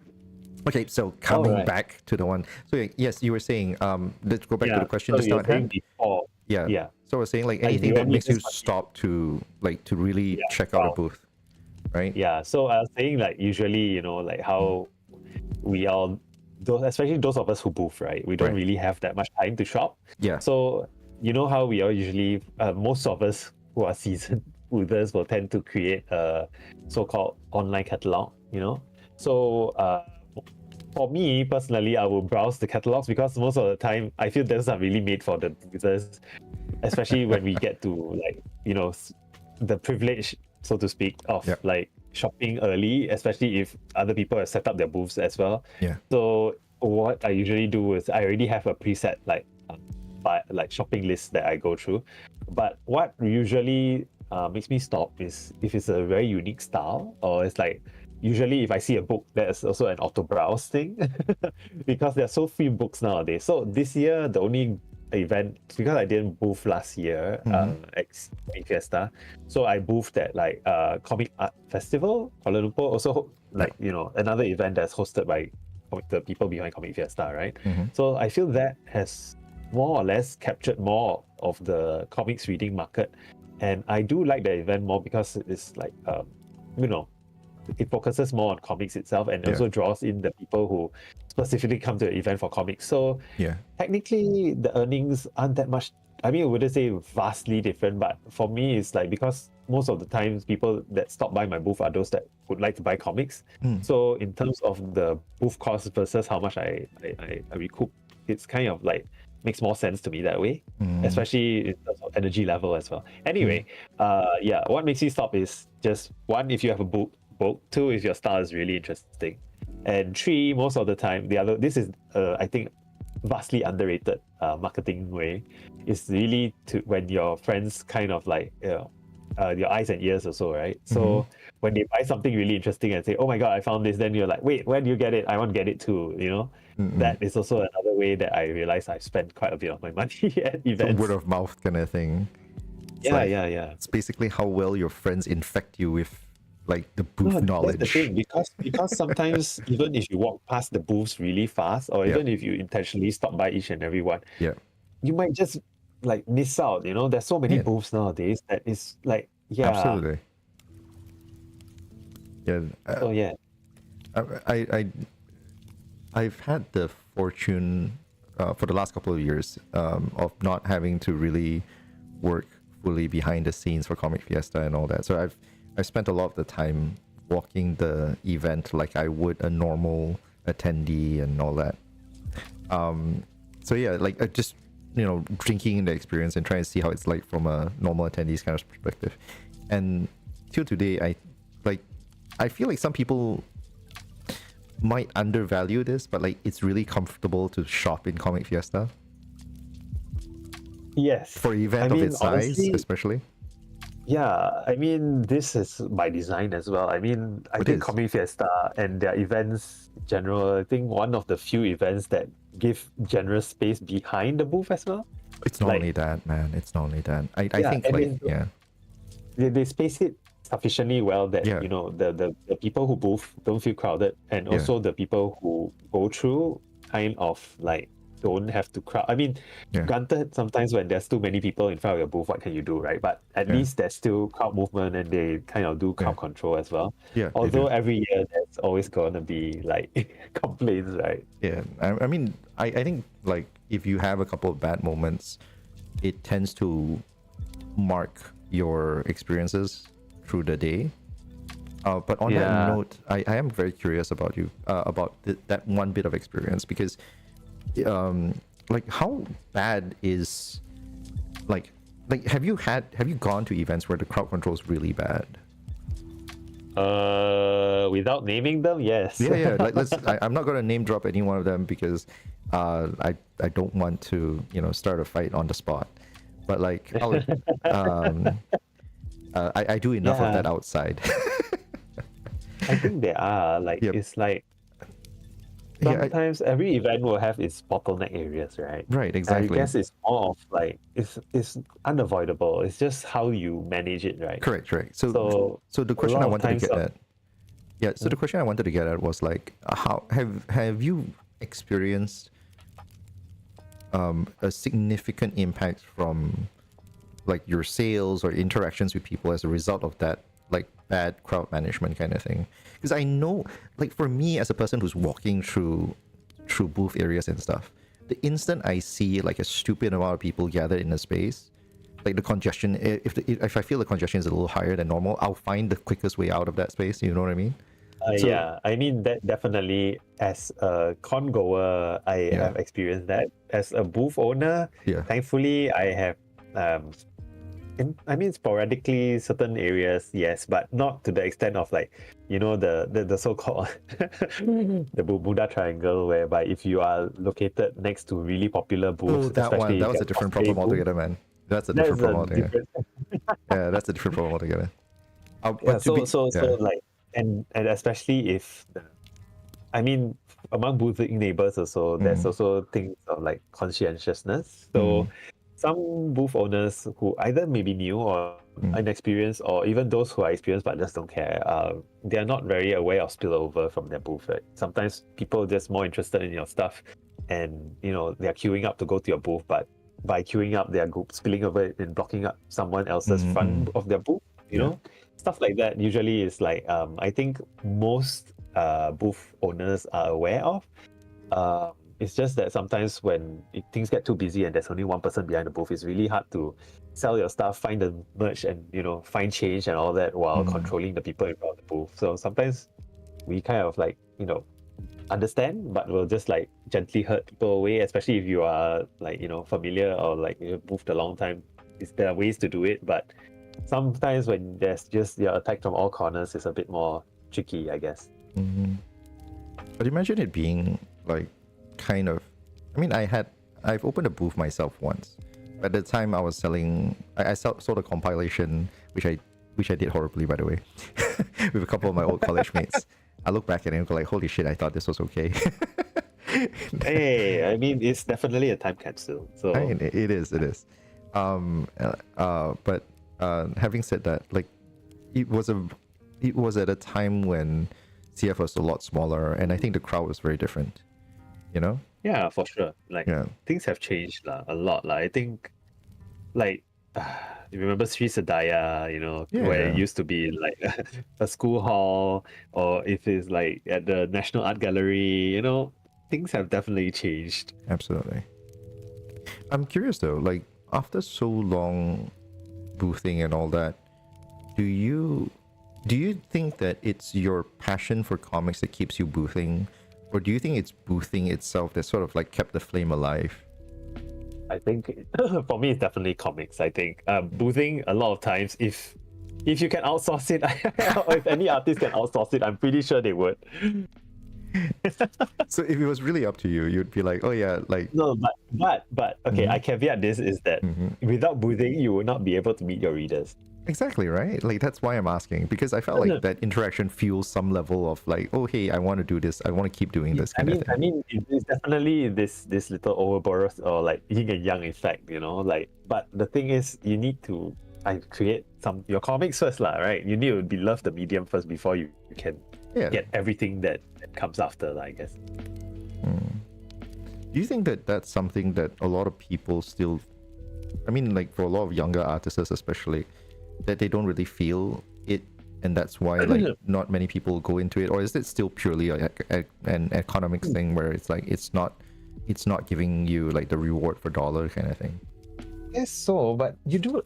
Okay, so coming back to the one. So yes, you were saying, let's go back to the question just now at hand. Before. Yeah. So I was saying anything that makes you stop to really check out a booth, right? Yeah. So I was saying usually, how we all, especially those of us who booth, right? We don't really have that much time to shop. Yeah. So how we all usually, most of us who are seasoned boothers will tend to create a so-called online catalog, So for me personally, I will browse the catalogs because most of the time I feel those are really made for the users, especially when we get to the privilege, so to speak, of shopping early, especially if other people have set up their booths as well. Yeah. So what I usually do is I already have a preset shopping list that I go through, but what usually makes me stop is if it's a very unique style, or it's usually if I see a book, there's also an auto browse thing because there are so few books nowadays. So this year, the only event because I didn't booth last year, ex Fiesta. So I boothed at like Comic Art Festival, Kuala Lumpur. Also, like another event that's hosted by the people behind Comic Fiesta, right? So I feel that has more or less captured more of the comics reading market, and I do like the event more because it's like it focuses more on comics itself and also draws in the people who specifically come to the event for comics. So technically the earnings aren't that much. I mean, I wouldn't say vastly different, but for me it's like because most of the times people that stop by my booth are those that would like to buy comics. So in terms of the booth cost versus how much I recoup, it's kind of like makes more sense to me that way, especially in terms of energy level as well. Anyway, what makes you stop is just one, if you have a book, two, if your style is really interesting, and three, most of the time, this is I think vastly underrated marketing way, is really to when your friends kind of like your eyes and ears also, right? So when they buy something really interesting and say, oh my god, I found this, then you're like, wait, where do you get it? I want to get it too, That is also another way that I realize I've spent quite a bit of my money at events. Word of mouth kind of thing. Yeah. It's basically how well your friends infect you with like the booth knowledge. That's the thing, because sometimes even if you walk past the booths really fast, or even if you intentionally stop by each and every one, you might just like miss out. There's so many booths nowadays that is like absolutely. I've had the fortune for the last couple of years of not having to really work fully behind the scenes for Comic Fiesta and all that. So I've spent a lot of the time walking the event like I would a normal attendee and all that. Like just drinking in the experience and trying to see how it's like from a normal attendee's kind of perspective. And till today, I feel like some people might undervalue this, but like it's really comfortable to shop in Comic Fiesta. Yes. For an event of its size, honestly, especially. Yeah, I mean, this is by design as well. I mean, I think Comic Fiesta and their events in general, I think one of the few events that give generous space behind the booth as well. It's not only that, man. It's not only that. I think they space it sufficiently well that the people who booth don't feel crowded, and also the people who go through kind of like don't have to crowd. I mean, granted, sometimes when there's too many people in front of your booth, what can you do, right? But at least there's still crowd movement, and they kind of do crowd control as well. Although every year there's always gonna be like complaints, right? I mean, I think like if you have a couple of bad moments, it tends to mark your experiences through the day. But on that note, I am very curious about you about that one bit of experience, because like how bad is like have you gone to events where the crowd control is really bad? Without naming them, yes. Like I'm not going to name drop any one of them because I don't want to start a fight on the spot, but like I do enough of that outside. I think there are like it's like sometimes every event will have its bottleneck areas, right? Right, exactly. I guess it's more of like it's unavoidable. It's just how you manage it, right? Correct. So the question I wanted to get at, the question I wanted to get at was like, how have you experienced a significant impact from like your sales or interactions with people as a result of that, like bad crowd management kind of thing? Because I know, like for me as a person who's walking through booth areas and stuff, the instant I see like a stupid amount of people gathered in a space, like the congestion, if I feel the congestion is a little higher than normal, I'll find the quickest way out of that space. You know what I mean? I mean that definitely. As a con goer, I have experienced that. As a booth owner, thankfully I have I mean, sporadically certain areas, yes, but not to the extent of like, the so-called the Bermuda Triangle, whereby if you are located next to really popular booths, that was a different problem altogether, man. That's a different problem altogether. That's a different problem altogether. So like, and especially if I mean, among boothing neighbors also, there's also things of like conscientiousness. So some booth owners who either maybe new or inexperienced, or even those who are experienced but just don't care, they are not very aware of spillover from their booth. Right? Sometimes people just more interested in your stuff, and you know they are queuing up to go to your booth, but by queuing up, they are spilling over and blocking up someone else's front of their booth. You know, stuff like that usually is like I think most booth owners are aware of. It's just that sometimes when things get too busy and there's only one person behind the booth, it's really hard to sell your stuff, find the merch, and you know find change and all that while controlling the people in front of the booth. So sometimes we kind of like you know understand, but we'll just like gently hurt people away, especially if you are like you know familiar or like you've moved a long time. There are ways to do it, but sometimes when there's just you're attacked from all corners, it's a bit more tricky, I guess. But imagine it being like kind of, I mean, I've opened a booth myself once. At the time I was selling, I sold a compilation, which I did horribly, by the way, with a couple of my old college mates. I look back at it and go like, holy shit, I thought this was okay. Hey, I mean, it's definitely a time capsule. So I mean, it is. But having said that, like, it was at a time when CF was a lot smaller, and I think the crowd was very different. You know? Yeah, for sure. Like things have changed a lot. I think, like, you remember Sri Sedaya, you know, where it used to be like a school hall, or if it's like at the National Art Gallery, you know, things have definitely changed. Absolutely. I'm curious though, like after so long boothing and all that, do you think that it's your passion for comics that keeps you boothing, or do you think it's boothing itself that sort of like kept the flame alive? I think for me, it's definitely comics. I think boothing a lot of times, if you can outsource it, or if any artist can outsource it, I'm pretty sure they would. So if it was really up to you, you'd be like, oh yeah, like no, but okay, I caveat this is that without boothing, you will not be able to meet your readers. Exactly, right? Like that's why I'm asking, because I felt like that interaction fuels some level of like, oh hey, I want to do this, I want to keep doing this kind of thing. I mean, it's definitely this little Ouroboros or like yin and yang effect, you know. Like, but the thing is, you need to create your comics first, lah, right? You need to love the medium first before you can get everything that comes after, I guess. Do you think that that's something that a lot of people still, I mean, like for a lot of younger artists especially, that they don't really feel it, and that's why like not many people go into it? Or is it still purely an economics thing where it's like it's not giving you like the reward for dollar kind of thing? Yes, so but you do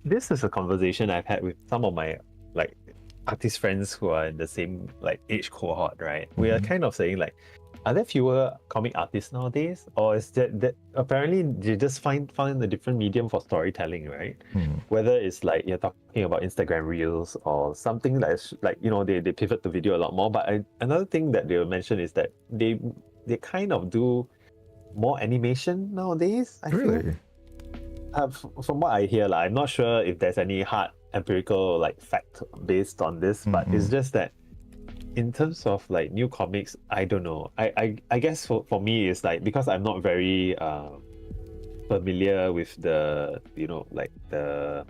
this is a conversation I've had with some of my like artist friends who are in the same like age cohort, right? We are kind of saying like, are there fewer comic artists nowadays, or is that apparently they just find a different medium for storytelling, right? Whether it's like you're talking about Instagram Reels or something like you know they pivot to video a lot more. But another thing that they will mention is that they kind of do more animation nowadays. I feel. From what I hear, I'm not sure if there's any hard empirical like fact based on this, but it's just that in terms of like new comics, I don't know. I guess for me it's like, because I'm not very familiar with the, you know, like the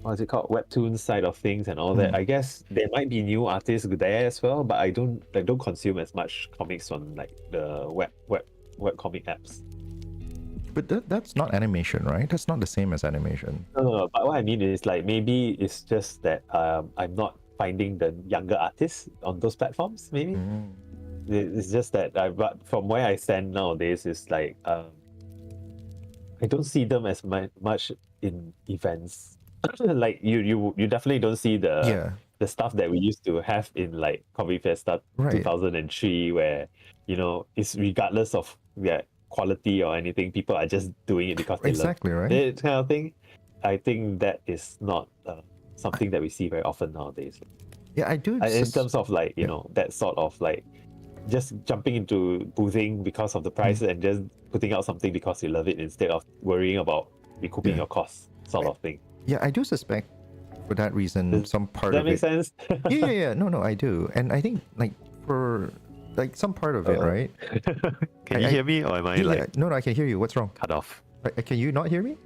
what's it called, webtoon side of things and all that. I guess there might be new artists there as well, but I don't consume as much comics on like the web comic apps. But that's not animation, right? That's not the same as animation. No, but what I mean is like, maybe it's just that I'm not finding the younger artists on those platforms, maybe. It's just that but from where I stand nowadays, it's like I don't see them as much in events. Like you definitely don't see the stuff that we used to have in like Comic Festa 2003, where you know it's regardless of quality or anything, people are just doing it because they love it, kind of thing. I think that is not something that we see very often nowadays. Yeah, I do. In terms of like, you know, that sort of like just jumping into boothing because of the price and just putting out something because you love it instead of worrying about recouping your costs, sort of thing. Yeah, I do suspect for that reason some part Does of that make sense? Yeah. No, I do. And I think like for like some part of it, right? Can you hear me, or am I like no, I can hear you. What's wrong? cut off? Can you not hear me?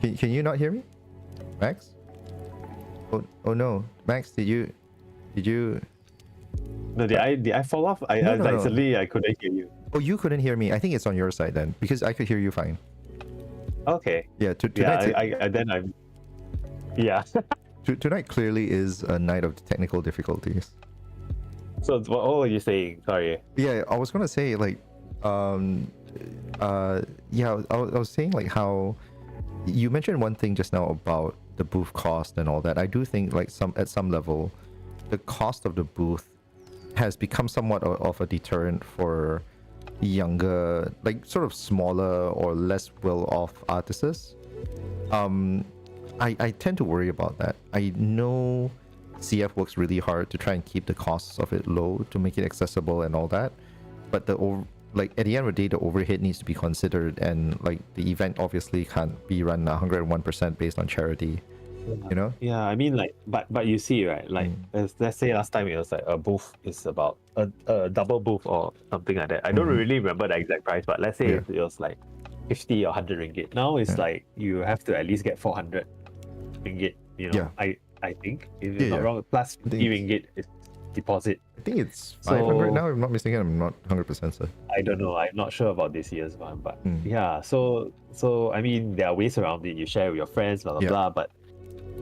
Can you not hear me, Max? Oh no, Max, did you? No, did I fall off? No. Suddenly I couldn't hear you. Oh, you couldn't hear me. I think it's on your side then, because I could hear you fine. Okay. Yeah. Yeah. Tonight clearly is a night of technical difficulties. So what were you saying? Sorry. Yeah, I was gonna say like, yeah, I was saying like how you mentioned one thing just now about the booth cost and all that. I do think like at some level, the cost of the booth has become somewhat of a deterrent for younger, like sort of smaller or less well-off artists. I tend to worry about that. I know CF works really hard to try and keep the costs of it low to make it accessible and all that, but like at the end of the day, the overhead needs to be considered, and like the event obviously can't be run 101% based on charity. You know? Yeah, I mean like, but you see, right? Like, let's say last time it was like a booth is about a double booth or something like that. I don't really remember the exact price, but let's say it was like 50 or 100 ringgit. Now it's like you have to at least get 400 ringgit. You know, I think if it's not wrong, plus 50 ringgit is deposit. I think it's 500 now. If I'm not mistaken, I'm not 100% sure. I don't know. I'm not sure about this year's one, but yeah. So I mean, there are ways around it. You share with your friends, blah blah blah. But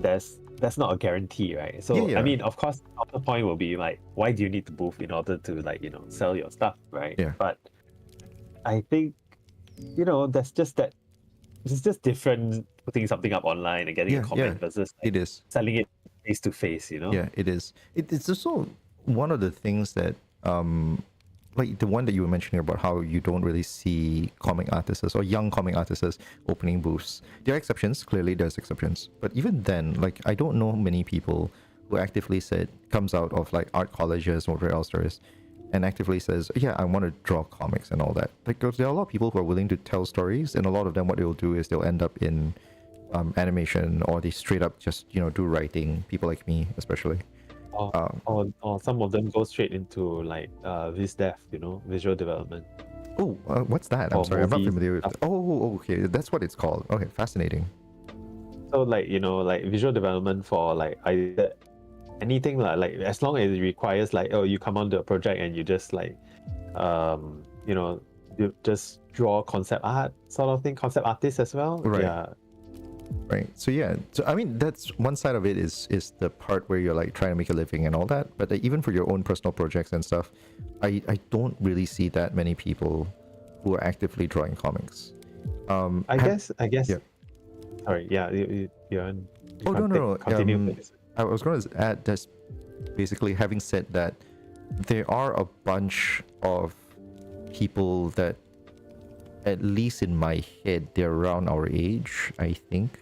that's not a guarantee, right? So I mean, of course, the point will be like, why do you need to booth in order to like sell your stuff, right? Yeah. But I think that's just that. It's just different putting something up online and getting a comment versus it is selling it face to face. Yeah, it is. It's also one of the things that like the one that you were mentioning about how you don't really see comic artists or young comic artists opening booths. There are exceptions, clearly there's exceptions, but even then, like I don't know many people who actively comes out of like art colleges or whatever else there is, and actively says, yeah, I want to draw comics and all that. Because there are a lot of people who are willing to tell stories, and a lot of them, what they'll do is they'll end up in animation, or they straight up just do writing. People like me, especially. Or some of them go straight into like viz dev, visual development. Oh, what's that? I'm sorry, I'm not familiar with. Oh, okay, that's what it's called. Okay, fascinating. So like like visual development for like either anything like as long as it requires like you come onto a project and you just like you just draw concept art sort of thing, concept artist as well. Right. Yeah. Right. So yeah. So I mean, that's one side of it is the part where you're like trying to make a living and all that. But even for your own personal projects and stuff, I don't really see that many people who are actively drawing comics. I guess. Yeah. Sorry. Yeah. No. Continue. I was going to add that basically, having said that, there are a bunch of people that, at least in my head, they're around our age, I think,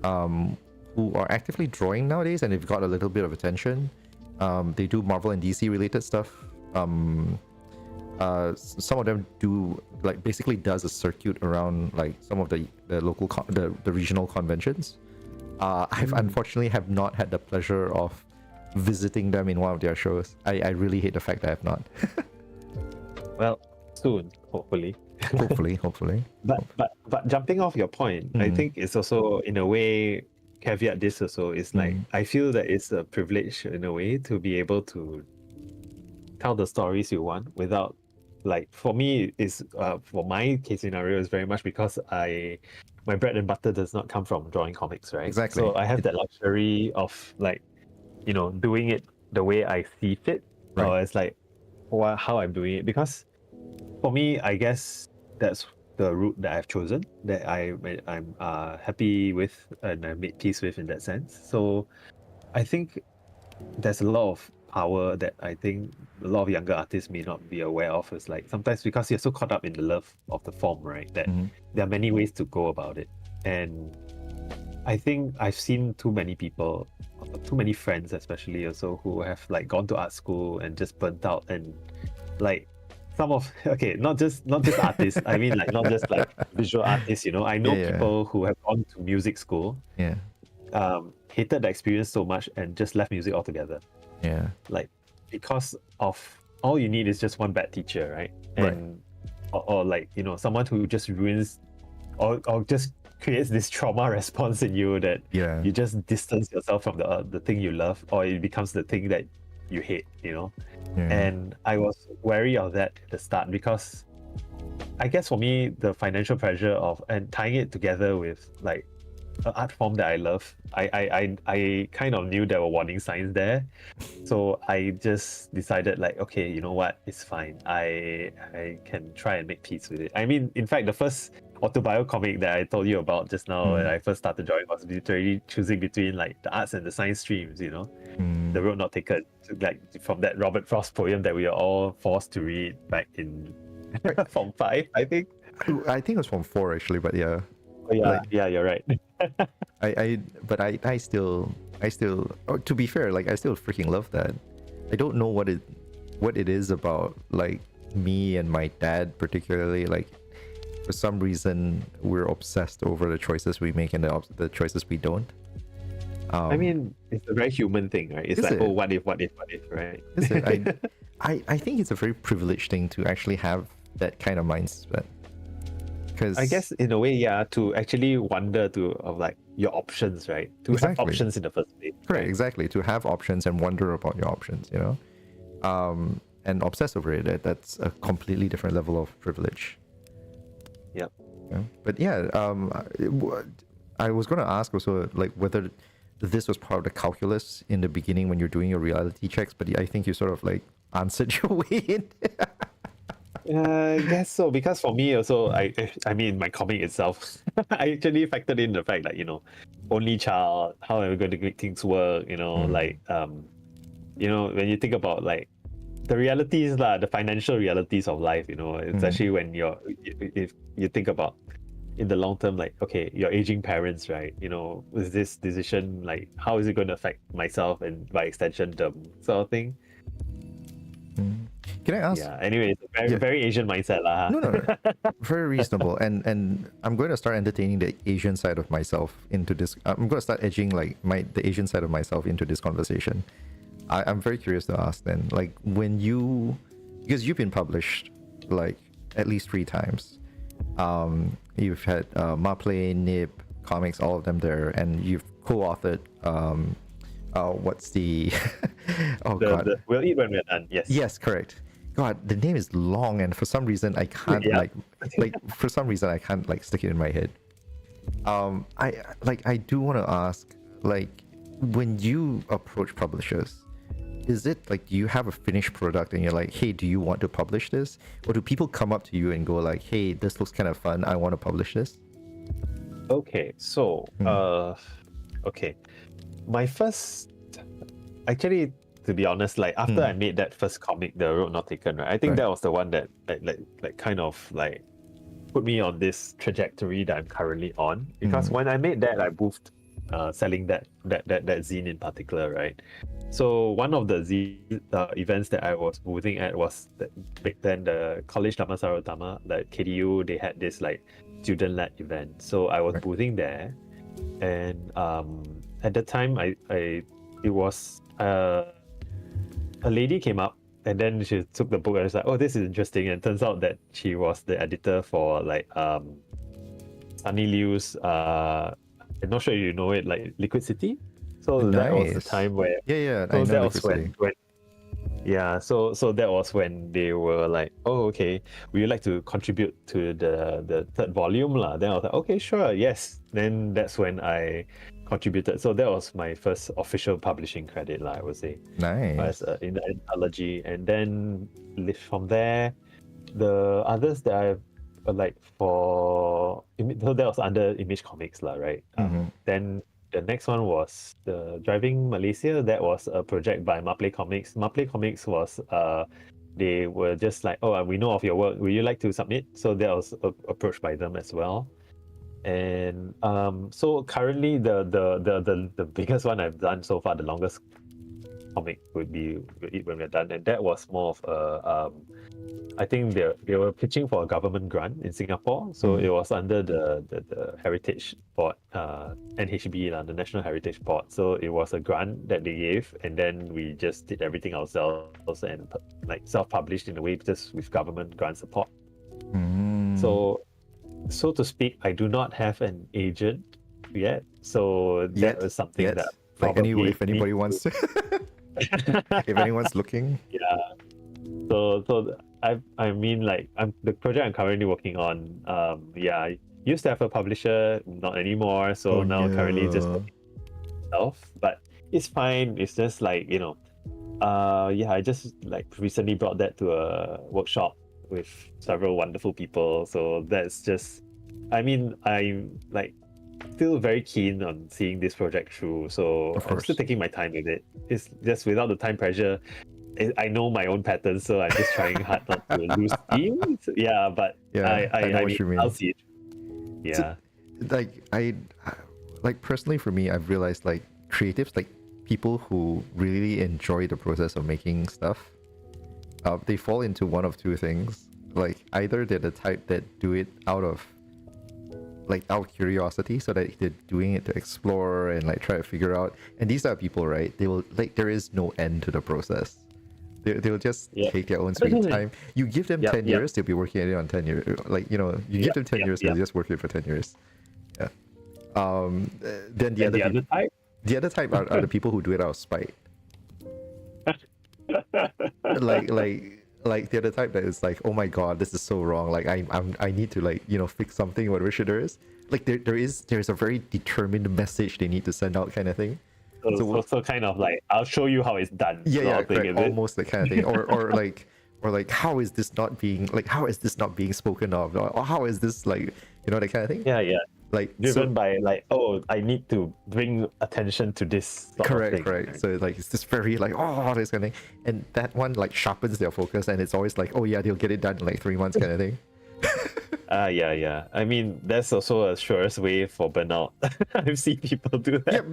who are actively drawing nowadays, and they've got a little bit of attention. They do Marvel and DC related stuff. Some of them do basically does a circuit around like some of the local the regional conventions. I've unfortunately have not had the pleasure of visiting them in one of their shows. I really hate the fact that I have not. Well, soon, hopefully. hopefully. But jumping off your point, I think it's also in a way caveat this also is like I feel that it's a privilege in a way to be able to tell the stories you want without like for me is for my case scenario is very much because my bread and butter does not come from drawing comics, right? Exactly. So I have that luxury of like doing it the way I see fit, or it's like how I'm doing it, because for me I guess that's the route that I've chosen, that I'm happy with and I made peace with in that sense. So I think there's a lot of power that I think a lot of younger artists may not be aware of. It's like sometimes because you're so caught up in the love of the form, right, that there are many ways to go about it. And I think I've seen too many people, too many friends especially also, who have like gone to art school and just burnt out, and like some of not just artists, I mean like not just like visual artists, I know people who have gone to music school, hated the experience so much and just left music altogether. Yeah. Like because of all you need is just one bad teacher, right? And or like, you know, someone who just ruins or just creates this trauma response in you that Yeah. you just distance yourself from the thing you love, or it becomes the thing that you hate, you know. Yeah. And I was wary of that at the start because I guess for me the financial pressure of and tying it together with like an art form that I love, I kind of knew there were warning signs there. So I just decided like, okay, you know what, it's fine. I can try and make peace with it. I mean, in fact, the first autobio comic that I told you about just now when I first started drawing was literally choosing between like the arts and the science streams, you know. The Road Not Taken, like from that Robert Frost poem that we are all forced to read back in Form 5, I think. I think it was from 4 actually, but yeah. Oh, yeah, Like, yeah, you're right. I still, oh, to be fair, like I still freaking love that. I don't know what it is about like me and my dad particularly. Like for some reason we're obsessed over the choices we make and the choices we don't. I mean, it's a very human thing, right? It's Is like, it? oh, what if, right? Is it? I think it's a very privileged thing to actually have that kind of mindset. Because I guess in a way, yeah, to actually wonder of like your options, right? To have Exactly. options in the first place. correct, exactly, to have options and wonder about your options, you know, and obsess over it. That's a completely different level of privilege. Yep. Yeah. But yeah, I was going to ask also like whether this was part of the calculus in the beginning when you're doing your reality checks, but I think you sort of like answered your way in. I guess so, because for me also, I mean, my comic itself, I actually factored in the fact that, you know, only child, how am I going to make things work, you know, like, you know, when you think about like the realities, the financial realities of life, you know, especially when if you think about in the long term, like, okay, your aging parents, right? You know, is this decision, like, how is it going to affect myself and by extension, the sort of thing? Can I ask? Yeah, anyway, it's a very, Yeah. very Asian mindset. No, very reasonable. And I'm going to start entertaining the Asian side of myself into this. I'm going to start edging like the Asian side of myself into this conversation. I'm very curious to ask then, like when you, because you've been published like at least 3 times. You've had Maplé, Nib, Comics, all of them there, and you've co-authored what's the God. We'll eat when we're done. Yes, correct. God, the name is long, and for some reason I can't like for some reason I can't like stick it in my head. I do want to ask, like, when you approach publishers, is it like, do you have a finished product and you're like, hey, do you want to publish this? Or do people come up to you and go like, hey, this looks kind of fun, I want to publish this? Okay, so okay, my first, actually, to be honest, like after I made that first comic, The Road Not Taken, right? I think that was the one that like kind of like put me on this trajectory that I'm currently on. Because when I made that, I moved selling that zine in particular, right? So one of the zine events that I was boothing at was that back then the College Dhammasara Utama, like KDU, they had this like student-led event. So I was boothing there, and at the time it was a lady came up, and then she took the book and was like, oh, this is interesting. And it turns out that she was the editor for like Sunny Liu's I'm not sure if you know it, like Liquid City. So that was the time where I so know that was Liquid City. when yeah, so that was when they were like, oh, okay, would you like to contribute to the 3rd volume lah? Then I was like, okay, sure, yes. Then that's when I contributed. So that was my first official publishing credit lah, I would say. Nice. As in the anthology. And then from there, the others that I've like so that was under Image Comics lah, right? Then the next one was the Driving Malaysia. That was a project by Maplé Comics. Maplé Comics was they were just like, oh, we know of your work, would you like to submit? So that was approached by them as well. And so currently the biggest one I've done so far, the longest comic would be when we're done, and that was more of a I think they were pitching for a government grant in Singapore, so it was under the Heritage Board, NHB, the National Heritage Board. So it was a grant that they gave, and then we just did everything ourselves and like self-published in a way, just with government grant support. So to speak, I do not have an agent yet. So that was something that like anyway, if anybody wants to, if anyone's looking, So I mean, like, the project I'm currently working on. I used to have a publisher, not anymore. So now currently just myself, but it's fine. It's just like, I just like recently brought that to a workshop with several wonderful people. So that's just, I mean, I'm like still very keen on seeing this project through. So I'm still taking my time with it. It's just without the time pressure. I know my own patterns, so I'm just trying hard not to lose steam. But I know what you mean. I'll see it. Yeah. So, like personally for me, I've realized like creatives, like people who really enjoy the process of making stuff, they fall into one of two things. Like either they're the type that do it out of curiosity, so that they're doing it to explore and like try to figure out. And these are people, right? They will like, there is no end to the process. They'll just take their own sweet time. You give them 10 years, they'll be working at it on 10 years. Like, you give them 10 years, they'll just work it for 10 years. Yeah. Then the other type are the people who do it out of spite. like the other type that is like, oh my god, this is so wrong. Like I need to like, fix something, whatever shit there is. Like there's a very determined message they need to send out kind of thing. So kind of like, I'll show you how it's done. Almost that kind of thing. Or like how is this not being spoken of? Or how is this like, that kind of thing? Yeah. Like driven by like, oh, I need to bring attention to this sort of thing. Correct. So like it's just very like, oh, this kind of thing. And that one like sharpens their focus, and it's always like, oh yeah, they'll get it done in like 3 months kind of thing. Yeah. I mean, that's also a surest way for burnout. I've seen people do that.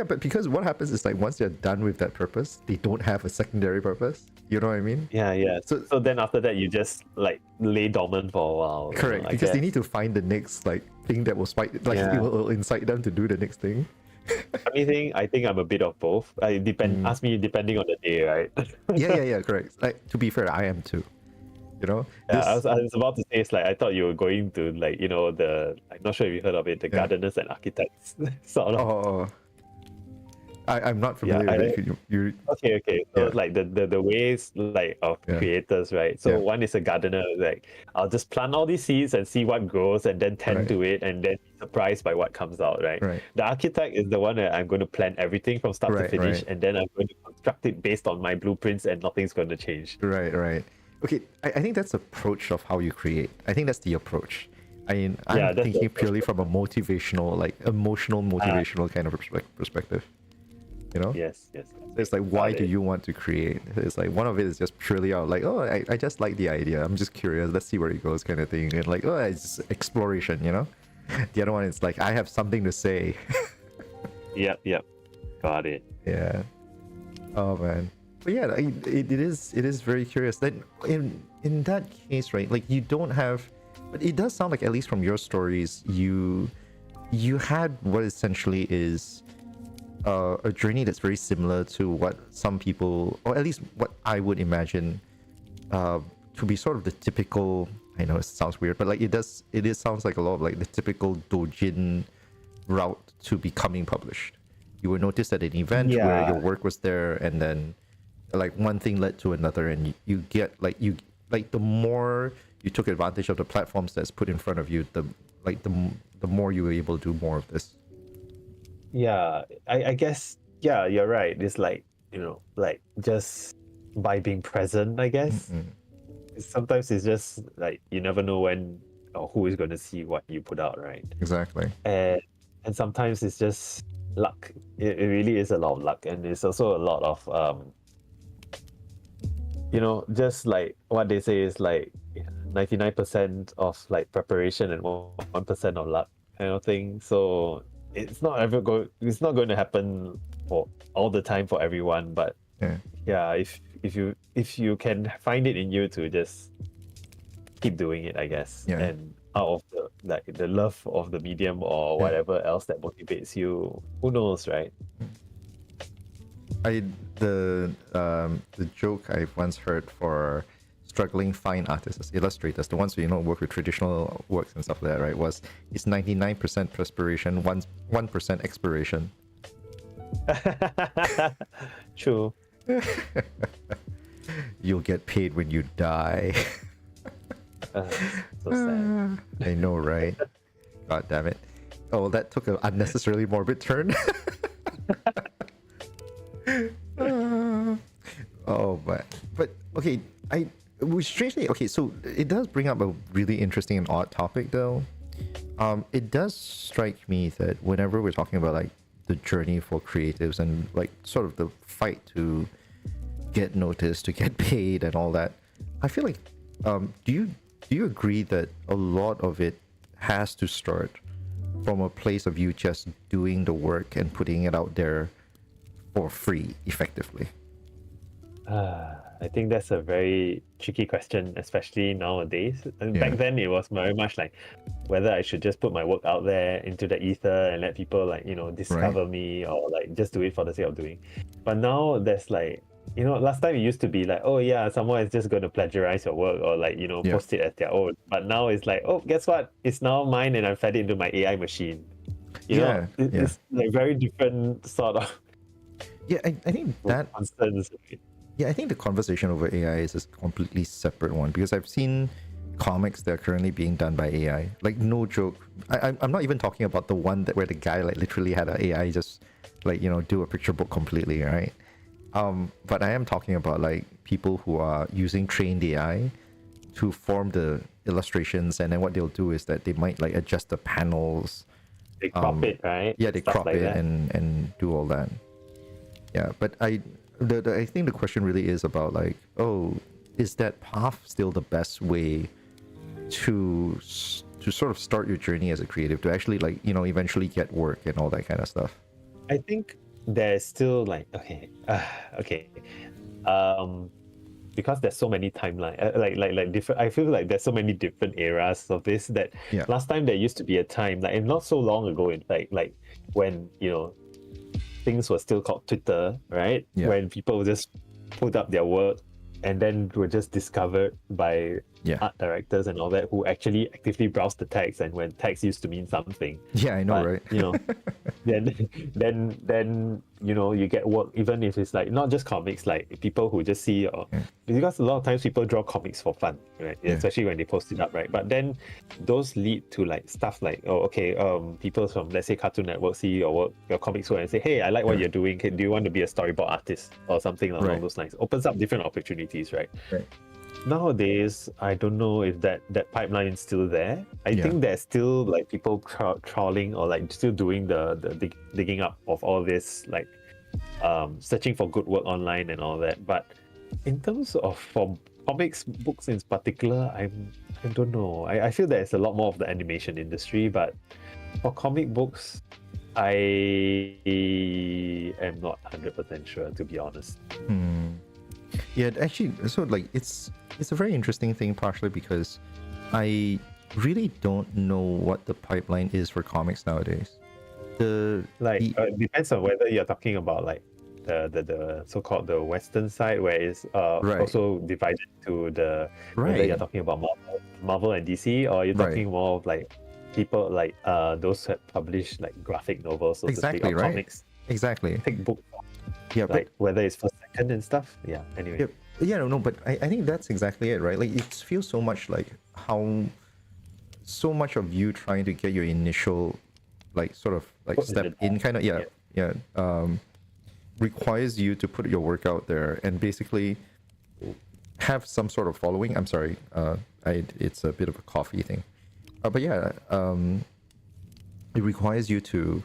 But because what happens is like once they're done with that purpose, they don't have a secondary purpose. You know what I mean? Yeah. So then after that, you just like lay dormant for a while. Correct, because they need to find the next like thing that will spike, like it will incite them to do the next thing. I think I'm a bit of both. Ask me depending on the day, right? yeah, correct. Like to be fair, I am too. I was about to say, it's like I thought you were going to like, I'm not sure if you heard of it, the gardeners and architects sort of. I'm not familiar with it. You Okay. So like the ways like of creators, right? So one is a gardener, like I'll just plant all these seeds and see what grows and then tend to it and then be surprised by what comes out, right? The architect is the one that I'm going to plan everything from start to finish, and then I'm going to construct it based on my blueprints and nothing's going to change. Right. Okay, I think that's the approach of how you create. I think that's the approach. I mean, I'm thinking purely from a motivational, like emotional motivational kind of perspective. Yes. It's like, why do you want to create? It's like one of it is just purely out like, oh, I just like the idea. I'm just curious. Let's see where it goes, kind of thing. And like, oh, it's just exploration. The other one is like, I have something to say. Yep. Got it. Yeah. Oh man. But yeah, it is very curious. Then in that case, right? Like you don't have, but it does sound like, at least from your stories, you had what essentially is a journey that's very similar to what some people, or at least what I would imagine to be sort of the typical, I know it sounds weird, but like it sounds like a lot of like the typical doujin route to becoming published. You were noticed at an event where your work was there, and then like one thing led to another, and you get the more you took advantage of the platforms that's put in front of you, the more you were able to do more of this. Yeah, I guess, you're right. It's like, like just by being present, I guess. Sometimes it's just like you never know when or who is going to see what you put out, right? Exactly. And sometimes it's just luck. It really is a lot of luck, and it's also a lot of just like what they say is like 99% of like preparation and 1% of luck kind of thing. So it's not going to happen for all the time for everyone, but Yeah. if you can find it in you to just keep doing it, I guess, Yeah. and out of the love of the medium or whatever else that motivates you, who knows, right? The joke I've once heard for struggling fine artists, illustrators, the ones who work with traditional works and stuff like that, right? Was it's 99% perspiration, 1% expiration. True. You'll get paid when you die. So sad. I know, right? God damn it! Oh, that took an unnecessarily morbid turn. Oh, but okay, strangely, okay, so it does bring up a really interesting and odd topic, though. It does strike me that whenever we're talking about like the journey for creatives and like sort of the fight to get noticed, to get paid, and all that, I feel like, do you agree that a lot of it has to start from a place of you just doing the work and putting it out there for free, effectively? I think that's a very tricky question, especially nowadays. And back then, it was very much like whether I should just put my work out there into the ether and let people like discover me, or like just do it for the sake of doing. But now there's like, last time it used to be like, oh yeah, someone is just going to plagiarize your work or like post it as their own. But now it's like, oh, guess what? It's now mine, and I fed it into my AI machine. It's like very different sort of. Yeah, I think that. Concerns. Yeah, I think the conversation over AI is a completely separate one, because I've seen comics that are currently being done by AI. Like, no joke. I'm not even talking about the one where the guy like literally had an AI just like do a picture book completely, right? But I am talking about like people who are using trained AI to form the illustrations, and then what they'll do is that they might like adjust the panels. They crop it, right? Yeah, they crop it and do all that. Yeah, but I think the question really is about like, oh, is that path still the best way to sort of start your journey as a creative, to actually like eventually get work and all that kind of stuff? I think there's still like because there's so many timelines, like different. I feel like there's so many different eras of this that last time there used to be a time, like, and not so long ago, in fact, like when things were still called Twitter, right? When people just put up their work and then were just discovered by art directors and all that, who actually actively browse the text, and when text used to mean something. Yeah, I know, right? then you get work, even if it's like not just comics, like people who just see, or because a lot of times people draw comics for fun, right? Especially when they post it up, right? But then those lead to like stuff like, people from, let's say, Cartoon Network see your work, your comics work, and say, hey, I like what you're doing. Do you want to be a storyboard artist or something along those lines? Opens up different opportunities, right? Nowadays, I don't know if that pipeline is still there. I think there's still like people trawling, or like still doing the digging up of all this, like searching for good work online and all that. But in terms of for comics books in particular, I don't know. I feel there's a lot more of the animation industry, but for comic books, I am not 100% sure, to be honest. Yeah, actually, so like it's a very interesting thing, partially because I really don't know what the pipeline is for comics nowadays. It depends on whether you're talking about like the so-called the Western side, where it's also divided to the whether you're talking about Marvel and DC, or you're talking more of like people like those who have published like graphic novels, so to speak, or comics. Exactly. Take book. Yeah, like whether it's first, second, and stuff. Yeah. Anyway. No, but I think that's exactly it, right? Like, it feels so much like how so much of you trying to get your initial like sort of like step in kind of requires you to put your work out there and basically have some sort of following. I'm sorry, it's a bit of a coffee thing, but it requires you to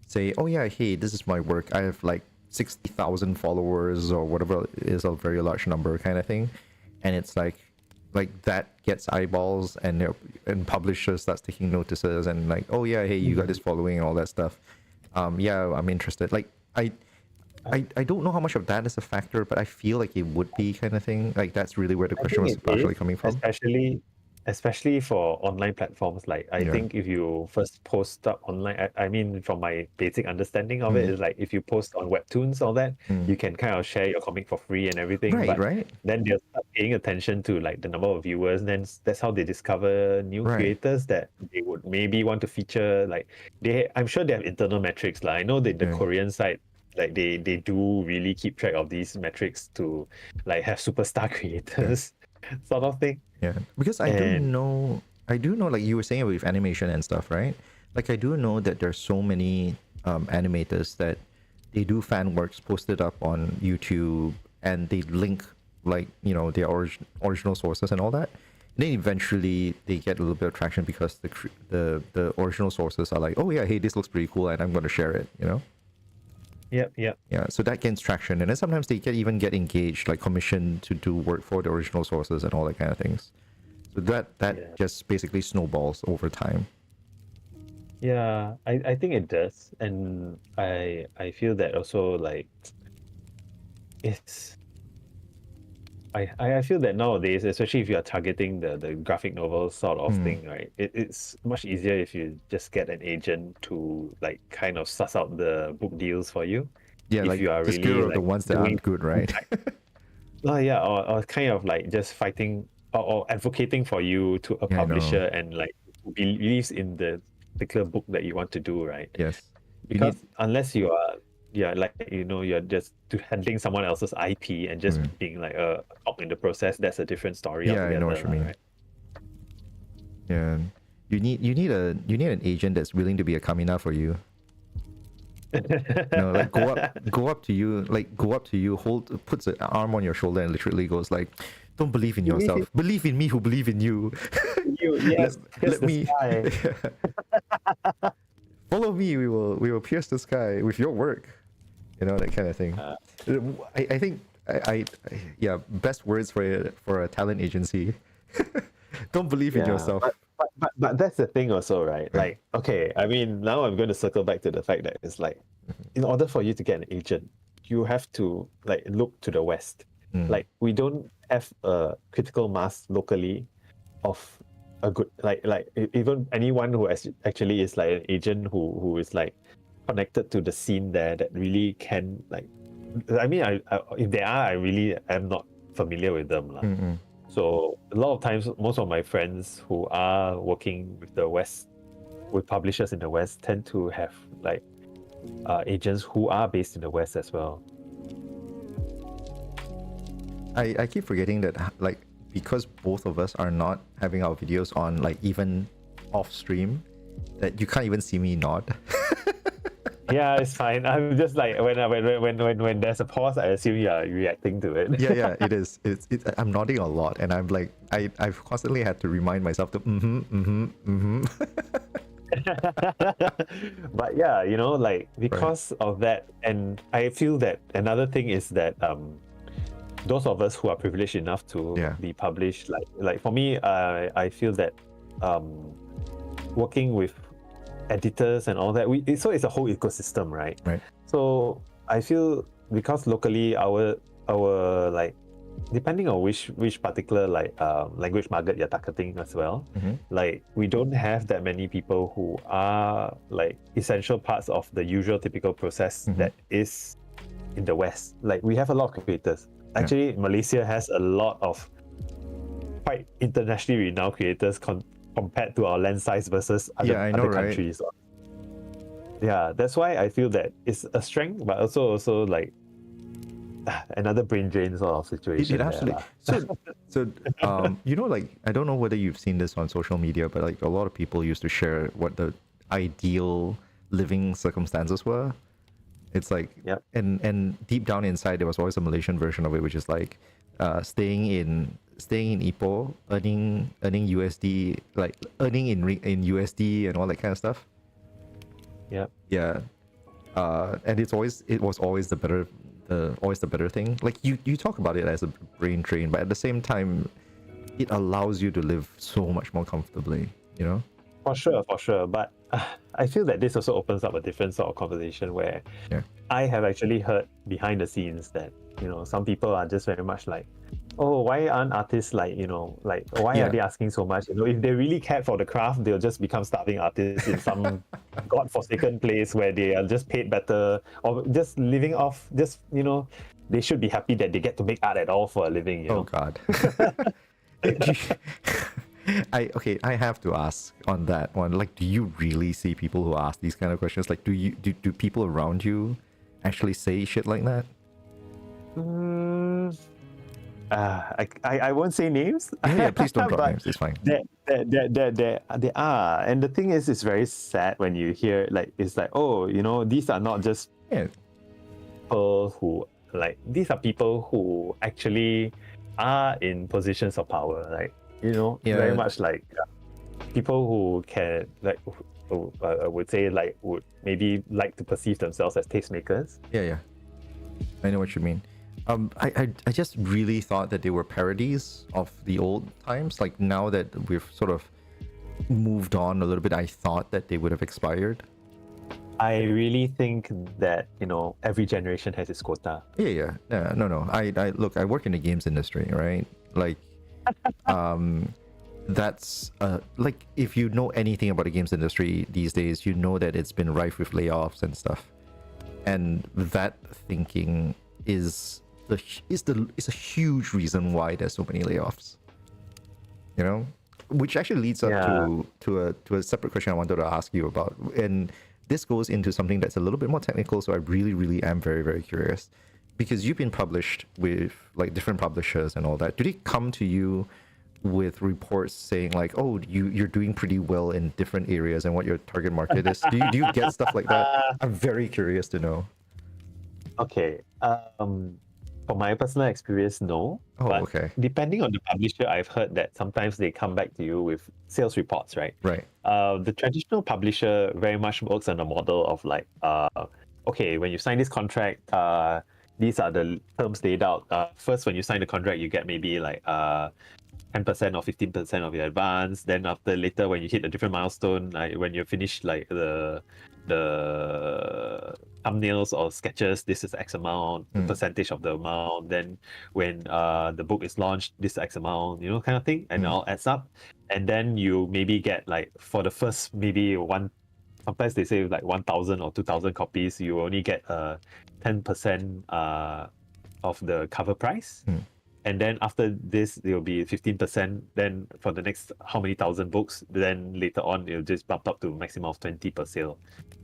say, oh yeah, hey, this is my work. I have like 60,000 followers or whatever it is, a very large number kind of thing, and it's like that gets eyeballs, and publishers starts taking notices, and like, oh yeah, hey, you got this following and all that stuff. I'm interested. Like, I don't know how much of that is a factor, but I feel like it would be kind of thing. Like that's really where the I question think was it partially is, coming from. especially for online platforms. Like I Yeah. think if you first post up online, I mean, from my basic understanding of it, Mm, is like if you post on webtoons, all that, mm. you can kind of share your comic for free and everything. Right, But right, then they'll start paying attention to like the number of viewers. Then that's how they discover new right. creators that they would maybe want to feature. Like I'm sure they have internal metrics. Like I know that the Yeah, Korean side, like they do really keep track of these metrics to like have superstar yeah, creators sort of thing. yeah. Because And I do know, like you were saying with animation and stuff, right? Like I do know that there's so many animators that they do fan works posted up on YouTube, and they link like their original sources and all that. And then eventually they get a little bit of traction because the original sources are like, oh yeah, hey, this looks pretty cool, and I'm going to share it. yep. Yeah, so that gains traction, and then sometimes they even get engaged, like commissioned to do work for the original sources and all that kind of things. So that Yeah. just basically snowballs over time. Yeah, I think it does. And I feel that also like it's I feel that nowadays, especially if you are targeting the graphic novel sort of Mm. thing, right? It's much easier if you just get an agent to like kind of suss out the book deals for you. Yeah, If like you are the skill really of the like ones that doing aren't good, right? oh yeah, or kind of like just fighting or advocating for you to a Yeah, I know. publisher and like who believes in the particular book that you want to do, right? Yes, you need. Because unless you are, yeah, like you're just handling someone else's IP and just Mm. being like a cog in the process, that's a different story Yeah, I know altogether, what you mean. right? Yeah, you need an agent that's willing to be a kamina for you. Like go up to you, puts an arm on your shoulder and literally goes like, "Don't believe in Believe in yourself. Believe in me who believe in you. you, let yes, pierce let the me sky. follow me. We will pierce the sky with your work." That kind of thing. Uh, I think yeah, best words for a talent agency. Don't believe in yeah, yourself. but that's the thing also, right? Right. Like, okay, I mean, now I'm going to circle back to the fact that it's like, in order for you to get an agent, you have to like look to the West. Mm. Like, we don't have a critical mass locally of a good even anyone who actually is like an agent who is like connected to the scene there that really can like. I mean, I if they are, I really am not familiar with them lah. Mm-mm. So a lot of times, most of my friends who are working with the West, with publishers in the West, tend to have like agents who are based in the West as well. I keep forgetting that like because both of us are not having our videos on like even off stream, that you can't even see me nod. Yeah, it's fine. I'm just like when there's a pause, I assume you're reacting to it. Yeah, it is. I'm nodding a lot, and I'm like I've constantly had to remind myself to But yeah, like because of that, and I feel that another thing is that those of us who are privileged enough to be published, like for me, I feel that working with editors and all that, so it's a whole ecosystem, right? Right. So I feel because locally our like, depending on which particular like language market you're targeting as well, like we don't have that many people who are like essential parts of the usual typical process that is in the West. Like we have a lot of creators. Actually, Malaysia has a lot of quite internationally renowned creators compared to our land size versus other countries. Yeah, that's why I feel that it's a strength, but also like another brain drain sort of situation. It absolutely. So like I don't know whether you've seen this on social media, but like a lot of people used to share what the ideal living circumstances were. It's like, and deep down inside there was always a Malaysian version of it, which is like staying in Ipoh, earning USD, like earning in USD and all that kind of stuff. Yeah. And it was always the better thing. Like you talk about it as a brain drain, but at the same time it allows you to live so much more comfortably, For sure. But I feel that this also opens up a different sort of conversation where I have actually heard behind the scenes that, some people are just very much like, oh, why aren't artists like, like, why Yeah. are they asking so much? If they really cared for the craft, they'll just become starving artists in some godforsaken place where they are just paid better, or just living off, they should be happy that they get to make art at all for a living, Oh God. I have to ask on that one. Like, do you really see people who ask these kind of questions? Like, do people around you actually say shit like that? I won't say names. Yeah, please don't drop but names. It's fine. They are, and the thing is, it's very sad when you hear like it's like, oh, these are not just Yeah. people who these are people who actually are in positions of power, like very much like people who can who, I would say would maybe like to perceive themselves as tastemakers. Yeah. I know what you mean. I just really thought that they were parodies of the old times. Like, now that we've sort of moved on a little bit, I thought that they would have expired. I really think that every generation has its quota. Yeah. No. I look. I work in the games industry, right? Like, that's like, if you know anything about the games industry these days, you know that it's been rife with layoffs and stuff, and that thinking is a huge reason why there's so many layoffs. Which actually leads up to a separate question I wanted to ask you about, and this goes into something that's a little bit more technical. So I really am very, very curious, because you've been published with like different publishers and all that. Do they come to you with reports saying like, oh, you're doing pretty well in different areas and what your target market is? Do you get stuff like that? I'm very curious to know. Okay. For my personal experience, no. Oh, but okay. Depending on the publisher, I've heard that sometimes they come back to you with sales reports, right? Right. The traditional publisher very much works on a model of like, okay, when you sign this contract, these are the terms laid out. First, when you sign the contract, you get maybe like 10% or 15% of your advance. Then later, when you hit a different milestone, like when you finish like the thumbnails or sketches, this is X amount, the percentage of the amount. Then when the book is launched, this X amount, kind of thing, and it all adds up. And then you maybe get like, for the first maybe sometimes they say like 1,000 or 2,000 copies, you only get 10% of the cover price. And then after this, it will be 15%. Then for the next how many thousand books, then later on, it'll just bump up to a maximum of 20 per sale,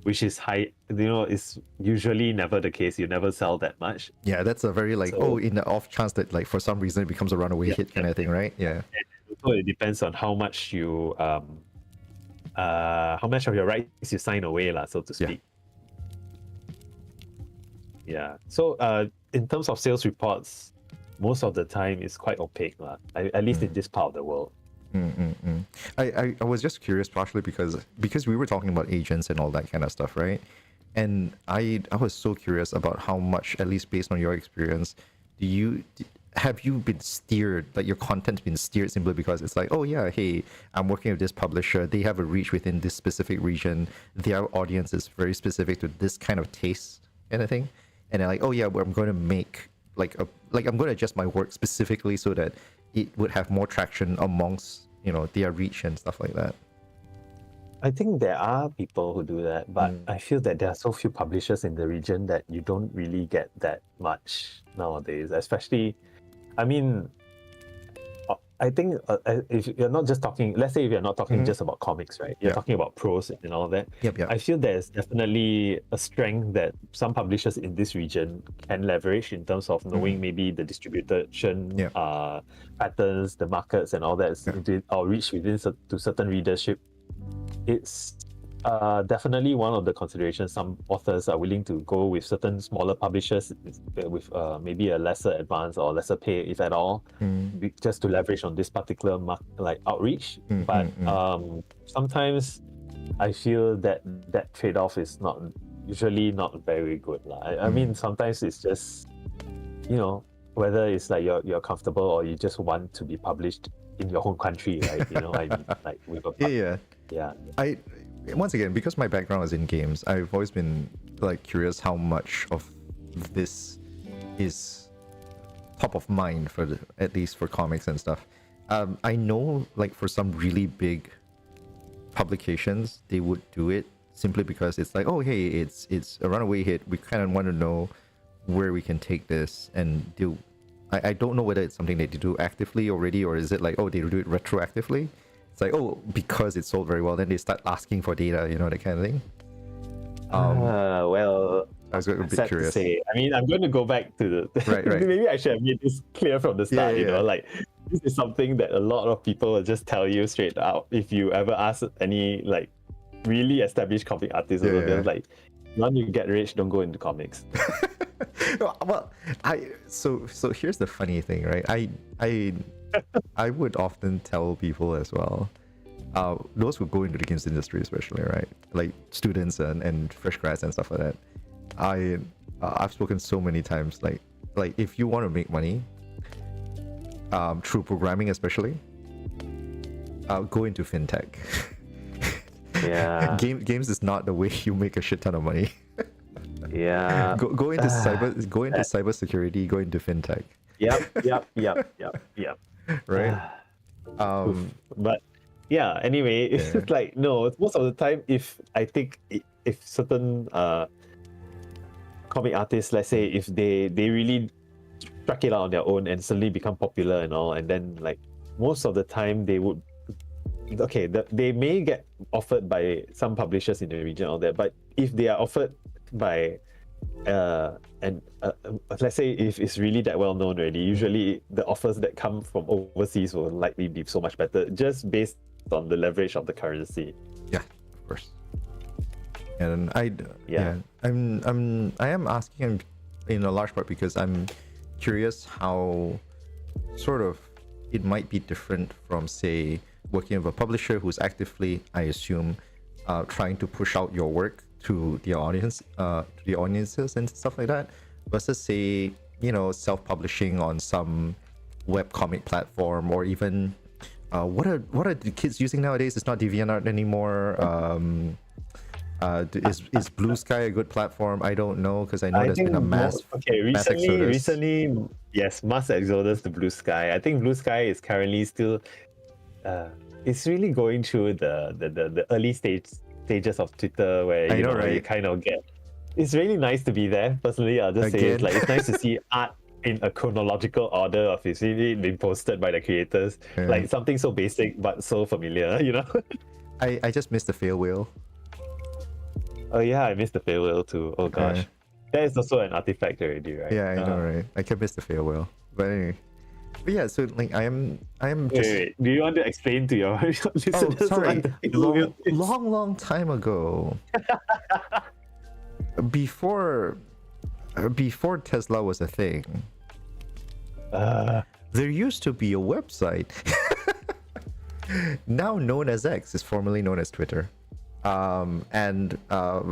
which is high. Is usually never the case. You never sell that much. Yeah, that's a very like, in the off chance that like for some reason it becomes a runaway hit kind of thing, right? Yeah. So it depends on how much you how much of your rights you sign away, so to speak. Yeah. So in terms of sales reports, most of the time it's quite opaque, at least in this part of the world. I was just curious, partially because we were talking about agents and all that kind of stuff, right? And I was so curious about how much, at least based on your experience, have you been steered, like your content's been steered simply because it's like, oh yeah, hey, I'm working with this publisher, they have a reach within this specific region, their audience is very specific to this kind of taste kind of thing, and they're like, oh yeah, well, I'm going to make I'm going to adjust my work specifically so that it would have more traction amongst their reach and stuff like that. I think there are people who do that, but I feel that there are so few publishers in the region that you don't really get that much nowadays. Especially, I think if you're not just talking, let's say if you're not talking just about comics, right? You're talking about prose and all that. Yep. I feel there's definitely a strength that some publishers in this region can leverage in terms of knowing maybe the distribution patterns, the markets and all that, or reach within to certain readership. It's definitely one of the considerations. Some authors are willing to go with certain smaller publishers with maybe a lesser advance or lesser pay, if at all, just to leverage on this particular outreach. But sometimes I feel that trade-off is usually not very good. I mean, sometimes it's just, whether it's like you're comfortable or you just want to be published in your home country, right? With a yeah. Once again, because my background is in games, I've always been like curious how much of this is top of mind for at least for comics and stuff. I know like for some really big publications, they would do it simply because it's like, oh hey, it's a runaway hit. We kind of want to know where we can take this and do. I don't know whether it's something they do actively already, or is it like, oh, they do it retroactively. It's like, oh, because it sold very well, then they start asking for data, you know, that kind of thing. Well, I was a bit sad curious. to say. I mean, I'm going to go back to the. Right. Maybe I should have made this clear from the start. Yeah, You know, yeah. like this is something that a lot of people will just tell you straight out. If you ever ask any like really established comic artists, Yeah, they're yeah. like, "When you get rich, don't go into comics." Well, so here's the funny thing, right? I would often tell people as well, those who go into the games industry especially, right? Like students and fresh grads and stuff like that. I've spoken so many times, like if you want to make money, through programming especially, go into fintech. Yeah. Games is not the way you make a shit ton of money. Yeah. Go into cyber security, go into fintech. Yep. Right? But yeah, anyway, Yeah. it's like no, most of the time if I think if certain comic artists, let's say if they really struck it out on their own and suddenly become popular and all, and then like most of the time they would they may get offered by some publishers in the region or that, but if they are offered by let's say if it's really that well known already, usually the offers that come from overseas will likely be so much better just based on the leverage of the currency. Yeah, of course. And I am asking in a large part because I'm curious how sort of it might be different from, say, working with a publisher who's actively, I assume, trying to push out your work to the audience, to the audiences and stuff like that, versus, say, you know, self-publishing on some web comic platform, or even what are the kids using nowadays? It's not DeviantArt anymore. Is Blue Sky a good platform? I don't know, because I know there's been a mass exodus. Recently, yes, mass exodus to Blue Sky. I think Blue Sky is currently still it's really going through the early stages of Twitter, where you kind of get. It's really nice to be there. Personally, I'll just say it's like it's nice to see art in a chronological order of it's really been posted by the creators. Yeah. Like something so basic but so familiar, you know. I just missed the fail wheel. Oh yeah, I missed the fail wheel too. Oh gosh. Yeah. That is also an artifact already, right? Yeah, I know, right? I can miss the fail wheel. But anyway. But yeah, so like I am just Wait. Do you want to explain to your listeners? oh, sorry. what the fail wheel is? long time ago, before Tesla was a thing, there used to be a website now known as X, is formerly known as Twitter. And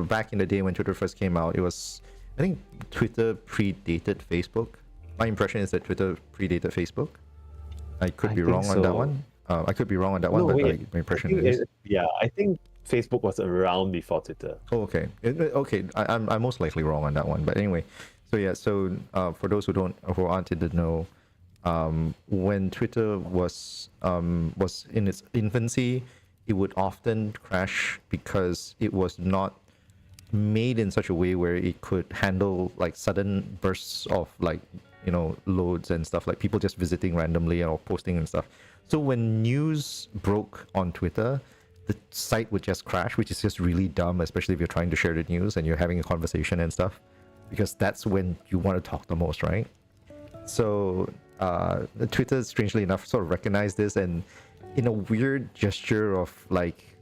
back in the day when Twitter first came out, I think Twitter predated Facebook. My impression is that Twitter predated Facebook. I could be wrong on that one. I could be wrong on that one, but like, my impression is. I think Facebook was around before Twitter. Oh, okay. Okay, I'm most likely wrong on that one. But anyway, so yeah, for those who aren't in the know, when Twitter was in its infancy, it would often crash because it was not made in such a way where it could handle like sudden bursts of like, you know, loads and stuff, like people just visiting randomly or posting and stuff. So when news broke on Twitter, the site would just crash, which is just really dumb, especially if you're trying to share the news and you're having a conversation and stuff, because that's when you want to talk the most, right? So Twitter, strangely enough, sort of recognized this, and in a weird gesture of like,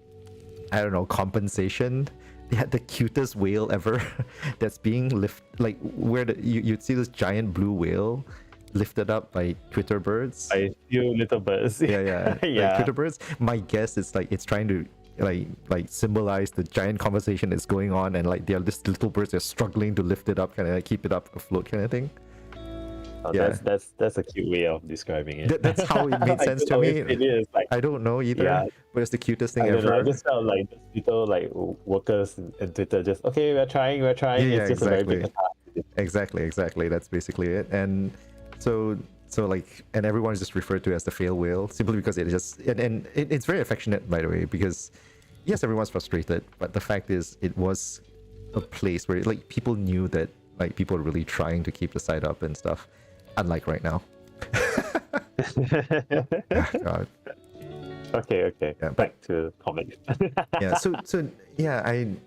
I don't know, compensation, they had the cutest whale ever that's being lifted, like where you'd see this giant blue whale lifted up by Twitter birds. By few little birds. Yeah. Yeah. Like Twitter birds. My guess is like it's trying to like symbolize the giant conversation that's going on, and like they're just little birds, they're struggling to lift it up, kind of like keep it up afloat, kind of thing. Yeah. That's a cute way of describing it. That's how it made I sense don't to know me. if it is like, I don't know either, yeah, but it's the cutest thing I don't know. I ever. just felt like just little like workers in Twitter just okay, we're trying. Yeah, yeah, It's just a very big exactly. attack. Exactly. That's basically it. And so like, and everyone's just referred to as the fail whale simply because it just, and it's very affectionate, by the way, because yes, everyone's frustrated, but the fact is it was a place where like people knew that like people are really trying to keep the site up and stuff, unlike right now. Ah, God. Okay. Yeah, Back to comics. yeah. So yeah,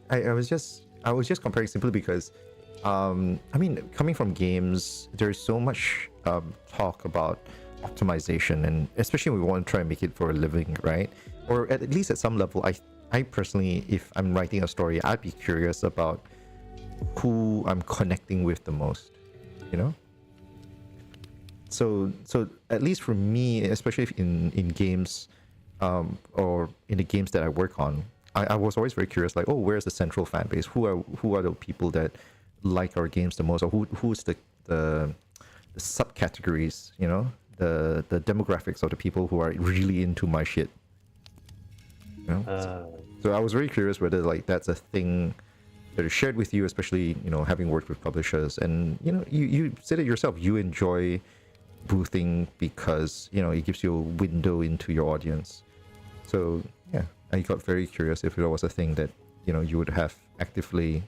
I was just comparing simply because I mean, coming from games, there's so much talk about optimization, and especially when we want to try and make it for a living, right? Or at least at some level, I personally, if I'm writing a story, I'd be curious about who I'm connecting with the most, you know? So at least for me, especially if in games, or in the games that I work on, I was always very curious, like, oh, where's the central fan base? Who are the people that like our games the most, or who's the subcategories, you know, the demographics of the people who are really into my shit, you know? So I was very curious whether like that's a thing that is shared with you, especially, you know, having worked with publishers, and you know, you said it yourself, you enjoy boothing because, you know, it gives you a window into your audience. So yeah, I got very curious if it was a thing that, you know, you would have actively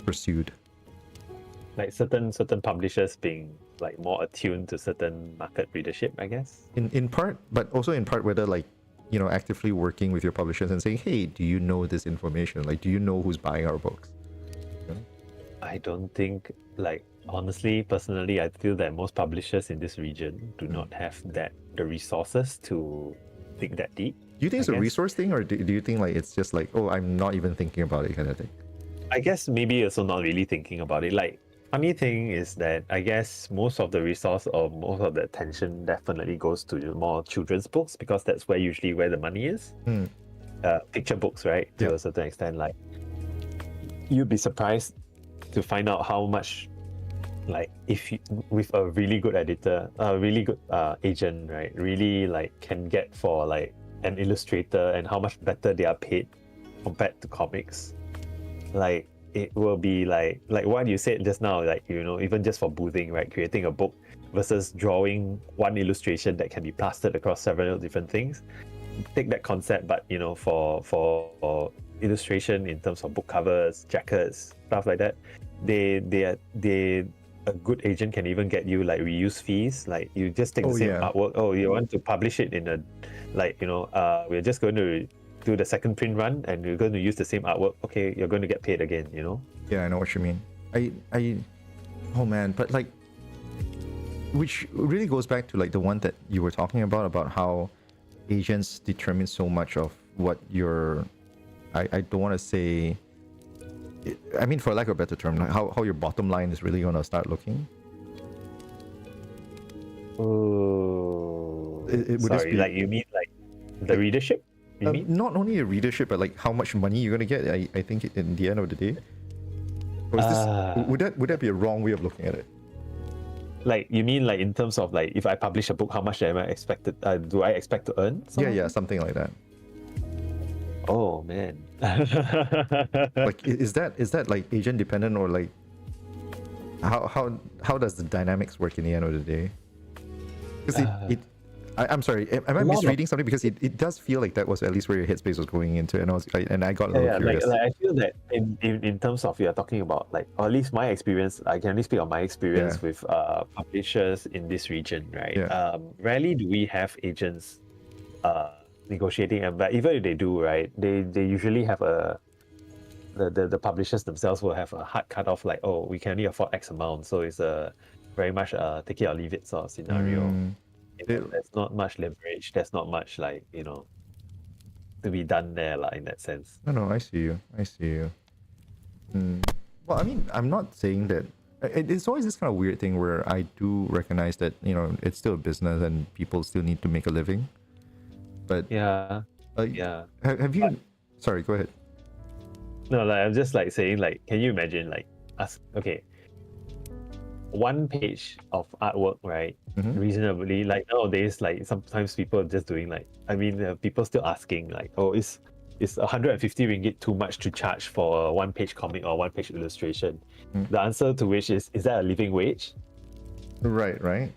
pursued. Like certain publishers being like more attuned to certain market readership, I guess. In part, but also in part whether like, you know, actively working with your publishers and saying, hey, do you know this information? Like, do you know who's buying our books? You know? I don't think, like, honestly, personally, I feel that most publishers in this region do not have the resources to think that deep. Do you think it's I a guess. resource thing, or do you think like it's just like, oh, I'm not even thinking about it kind of thing? I guess maybe also not really thinking about it. Like, funny thing is that I guess most of the resource or most of the attention definitely goes to more children's books, because that's usually where the money is. Picture books, right? To a certain extent, like, you'd be surprised to find out how much, like, if you, with a really good editor, a really good agent, right, really like can get for like an illustrator, and how much better they are paid compared to comics. Like, it will be like what you said just now, like, you know, even just for boothing, right, creating a book versus drawing one illustration that can be plastered across several different things. Take that concept, but you know, for illustration in terms of book covers, jackets, stuff like that, they a good agent can even get you like reuse fees. Like, you just take the same artwork. Oh, you want to publish it in a, like, you know, we're just going to do the second print run and you're going to use the same artwork. Okay, you're going to get paid again, you know? Yeah, I know what you mean. Oh man, but like, which really goes back to like the one that you were talking about how agents determine so much of what your, I don't want to say, I mean, for lack of a better term, like how your bottom line is really going to start looking. Oh, would sorry, be, like, you mean like the readership? You mean? Not only the readership, but like how much money you're going to get, I think, in the end of the day. Or is this, would that be a wrong way of looking at it? Like, you mean like in terms of like, if I publish a book, how much am I expected? Do I expect to earn? Yeah, something like that. Oh man. Like, is that like agent dependent, or like how does the dynamics work in the end of the day? Because I'm sorry, am I misreading something? Because it does feel like that was at least where your headspace was going into, and I got a little curious. Like I feel that in terms of, you're talking about like, or at least my experience, I can only speak on my experience with publishers in this region, right? Rarely do we have agents negotiating, but even if they do, right, they usually have the publishers themselves will have a hard cutoff, like, oh, we can only afford X amount, so it's a very much take it or leave it sort of scenario. There's not much leverage. There's not much, like, you know, to be done there, like, in that sense. No, I see you. Well, I mean, I'm not saying that. It's always this kind of weird thing where I do recognize that, you know, it's still a business and people still need to make a living. But have you? Sorry, go ahead. No, like, I'm just like saying, like, can you imagine, like, us? Okay, one page of artwork, right? Reasonably, like nowadays, like sometimes people are just doing like, I mean, people still asking like, oh, is 150 ringgit too much to charge for a one-page comic or one-page illustration? The answer to which is that a living wage? Right.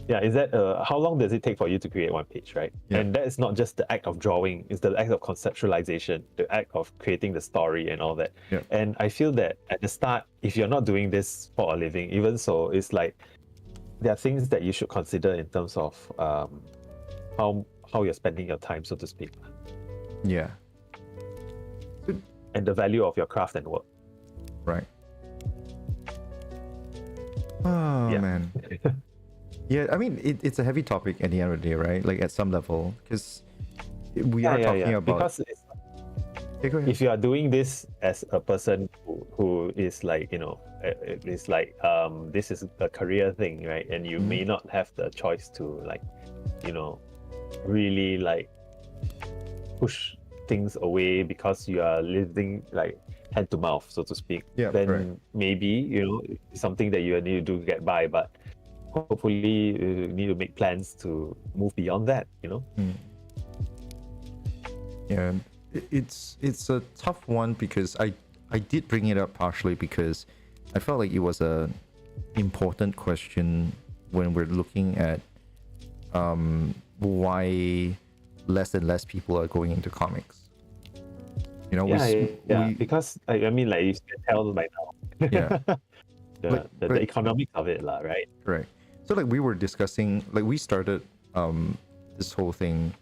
Yeah, is that how long does it take for you to create one page, right? Yeah. And that is not just the act of drawing, it's the act of conceptualization, the act of creating the story and all that. Yeah. And I feel that at the start, if you're not doing this for a living, even so, it's like there are things that you should consider in terms of how you're spending your time, so to speak. Yeah. And the value of your craft and work. Right. Oh Yeah. man. Yeah, I mean, it's a heavy topic at the end of the day, right? Like at some level, because we are talking about. Because it's, go ahead. if you are doing this as a person who is like, you know, it's like this is a career thing, right? And you may not have the choice to like, you know, really like push things away because you are living like hand to mouth, so to speak. Yeah, then right. maybe, you know, it's something that you need to do to get by, but hopefully you need to make plans to move beyond that, you know. Yeah, it's a tough one because I did bring it up partially because I felt like it was a important question when we're looking at why less and less people are going into comics. You know, because I mean, like you can tell by now. Yeah. the economics of it, right? Right. So like we were discussing, like we started this whole thing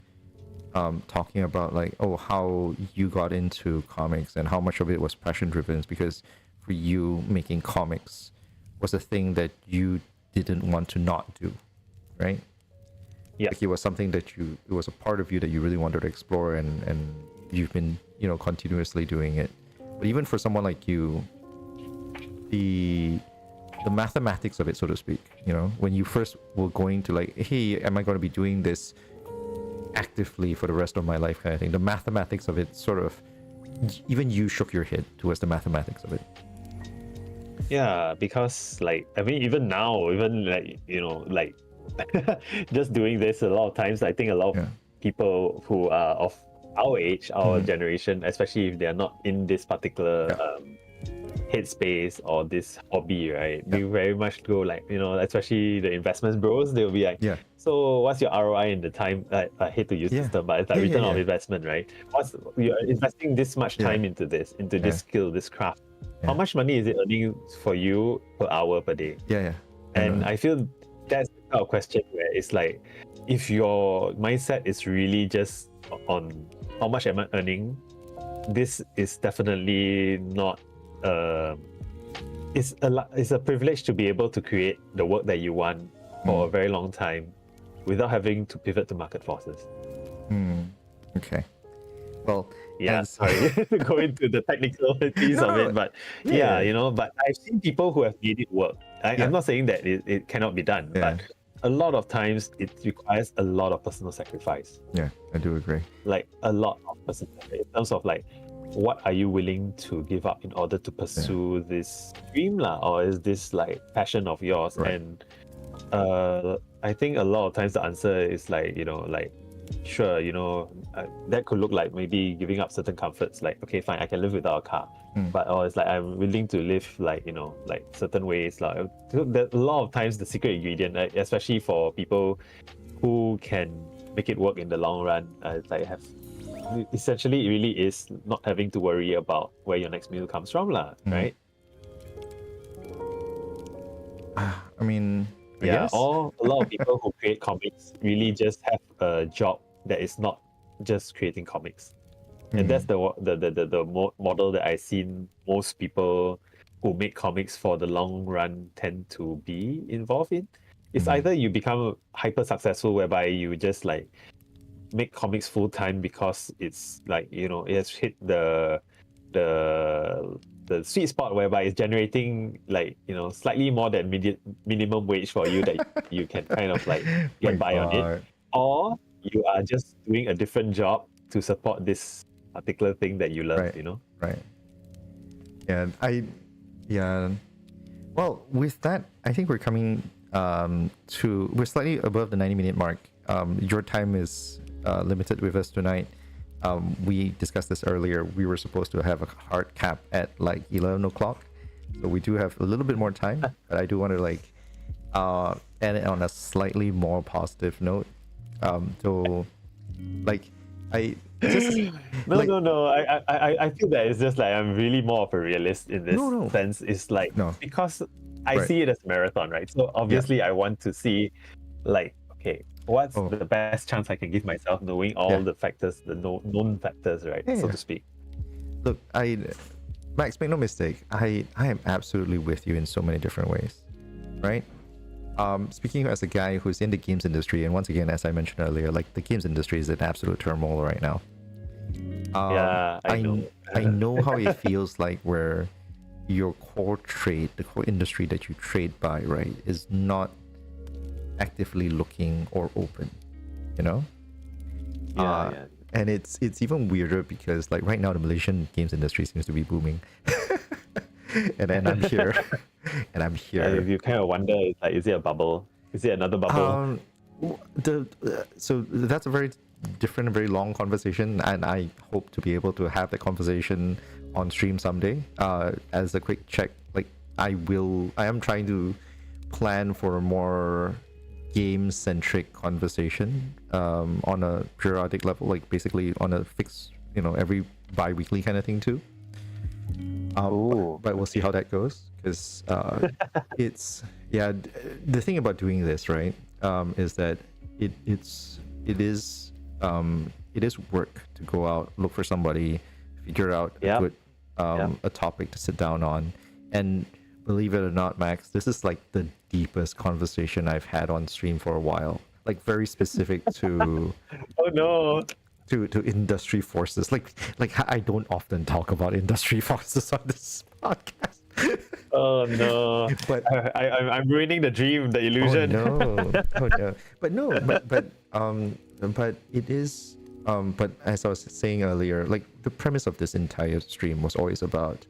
talking about like, oh, how you got into comics and how much of it was passion driven, because for you making comics was a thing that you didn't want to not do, right? Yeah. Like it was something that it was a part of you that you really wanted to explore, and you've been, you know, continuously doing it. But even for someone like you, the mathematics of it, so to speak, you know, when you first were going to like, hey, am I going to be doing this actively for the rest of my life kind of thing, the mathematics of it sort of, even you shook your head towards the mathematics of it. Yeah, because like, I mean, even now, even like, you know, like just doing this a lot of times, I think a lot of people who are of our age, our generation, especially if they're not in this particular headspace or this hobby, right? They very much go like, you know, especially the investments bros, they'll be like, so what's your ROI in the time? I hate to use this term, but it's like return on investment, right? You're investing this much time into this skill, this craft. How much money is it earning for you per hour, per day? And I feel that's the kind of question where it's like, if your mindset is really just on how much am I earning, this is definitely not it's a privilege to be able to create the work that you want for a very long time without having to pivot to market forces. Okay. Well, sorry to go into the technicalities of it, but you know, but I've seen people who have made it work. I'm not saying that it cannot be done, but a lot of times it requires a lot of personal sacrifice. Yeah, I do agree. Like a lot of personal sacrifice in terms of like, what are you willing to give up in order to pursue this dream or is this like passion of yours? And I think a lot of times the answer is like, you know, like, sure, you know, that could look like maybe giving up certain comforts, like, okay, fine, I can live without a car, but it's like I'm willing to live like, you know, like certain ways. Like a lot of times the secret ingredient, especially for people who can make it work in the long run, like essentially it really is not having to worry about where your next meal comes from, right? I mean, I guess. A lot of people who create comics really just have a job that is not just creating comics, and that's the model that I've seen most people who make comics for the long run tend to be involved in. It's either you become hyper successful whereby you just like make comics full time because it's like, you know, it has hit the sweet spot whereby it's generating like, you know, slightly more than minimum wage for you that you can kind of like get by on it, or you are just doing a different job to support this particular thing that you love, you know. Well, Well, with that, I think we're coming we're slightly above the 90-minute mark. Your time is limited with us tonight. We discussed this earlier. We were supposed to have a hard cap at like 11 o'clock. So we do have a little bit more time, but I do want to like end it on a slightly more positive note. So like I just no. I feel that it's just like I'm really more of a realist in this sense. It's like because I see it as a marathon, right? So obviously I want to see like, okay, what's the best chance I can give myself knowing all the factors, the known factors, right? So to speak. Look, Max, make no mistake, I am absolutely with you in so many different ways, right? Speaking as a guy who's in the games industry, and once again, as I mentioned earlier, like the games industry is in absolute turmoil right now. I know. I know how it feels like where your core trade, the core industry that you trade by, right, is not actively looking or open, you know? And it's even weirder because like right now the Malaysian games industry seems to be booming. And then I'm here. And I'm here. And you kind of wonder, it's like, is it a bubble? Is it another bubble? So that's a very different and very long conversation, and I hope to be able to have that conversation on stream someday. As a quick check, like I am trying to plan for a more game-centric conversation on a periodic level, like basically on a fixed, every bi-weekly kind of thing too. But we'll see how that goes, because it's the thing about doing this, right, is that it is work to go out, look for somebody, figure out a topic to sit down on. And believe it or not, Max, this is like the deepest conversation I've had on stream for a while, like very specific to to industry forces. Like I don't often talk about industry forces on this podcast. Oh no! But I'm ruining the dream, the illusion. But it is. But as I was saying earlier, like the premise of this entire stream was always about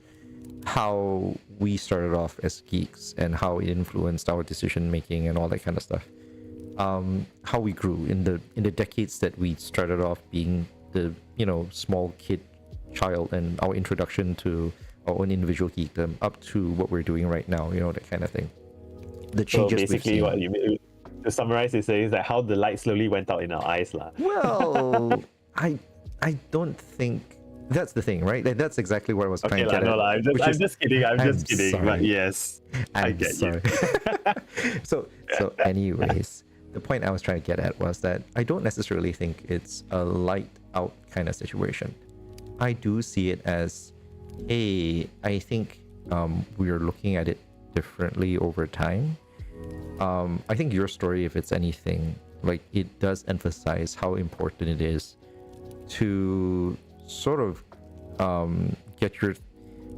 how we started off as geeks and how it influenced our decision making and all that kind of stuff. How we grew in the decades that we started off being the small kid child, and our introduction to our own individual geekdom up to what we're doing right now, that kind of thing. The changes. So basically, what you mean, to summarize, it says that how the light slowly went out in our eyes, lah. Well, I don't think that's the thing, right? That's exactly what I was trying to get at. I'm just kidding. I'm just kidding. Sorry. But yes, I get you. So anyways, the point I was trying to get at was that I don't necessarily think it's a light out kind of situation. I do see it as I think we are looking at it differently over time. I think your story, if it's anything, like it does emphasize how important it is to sort of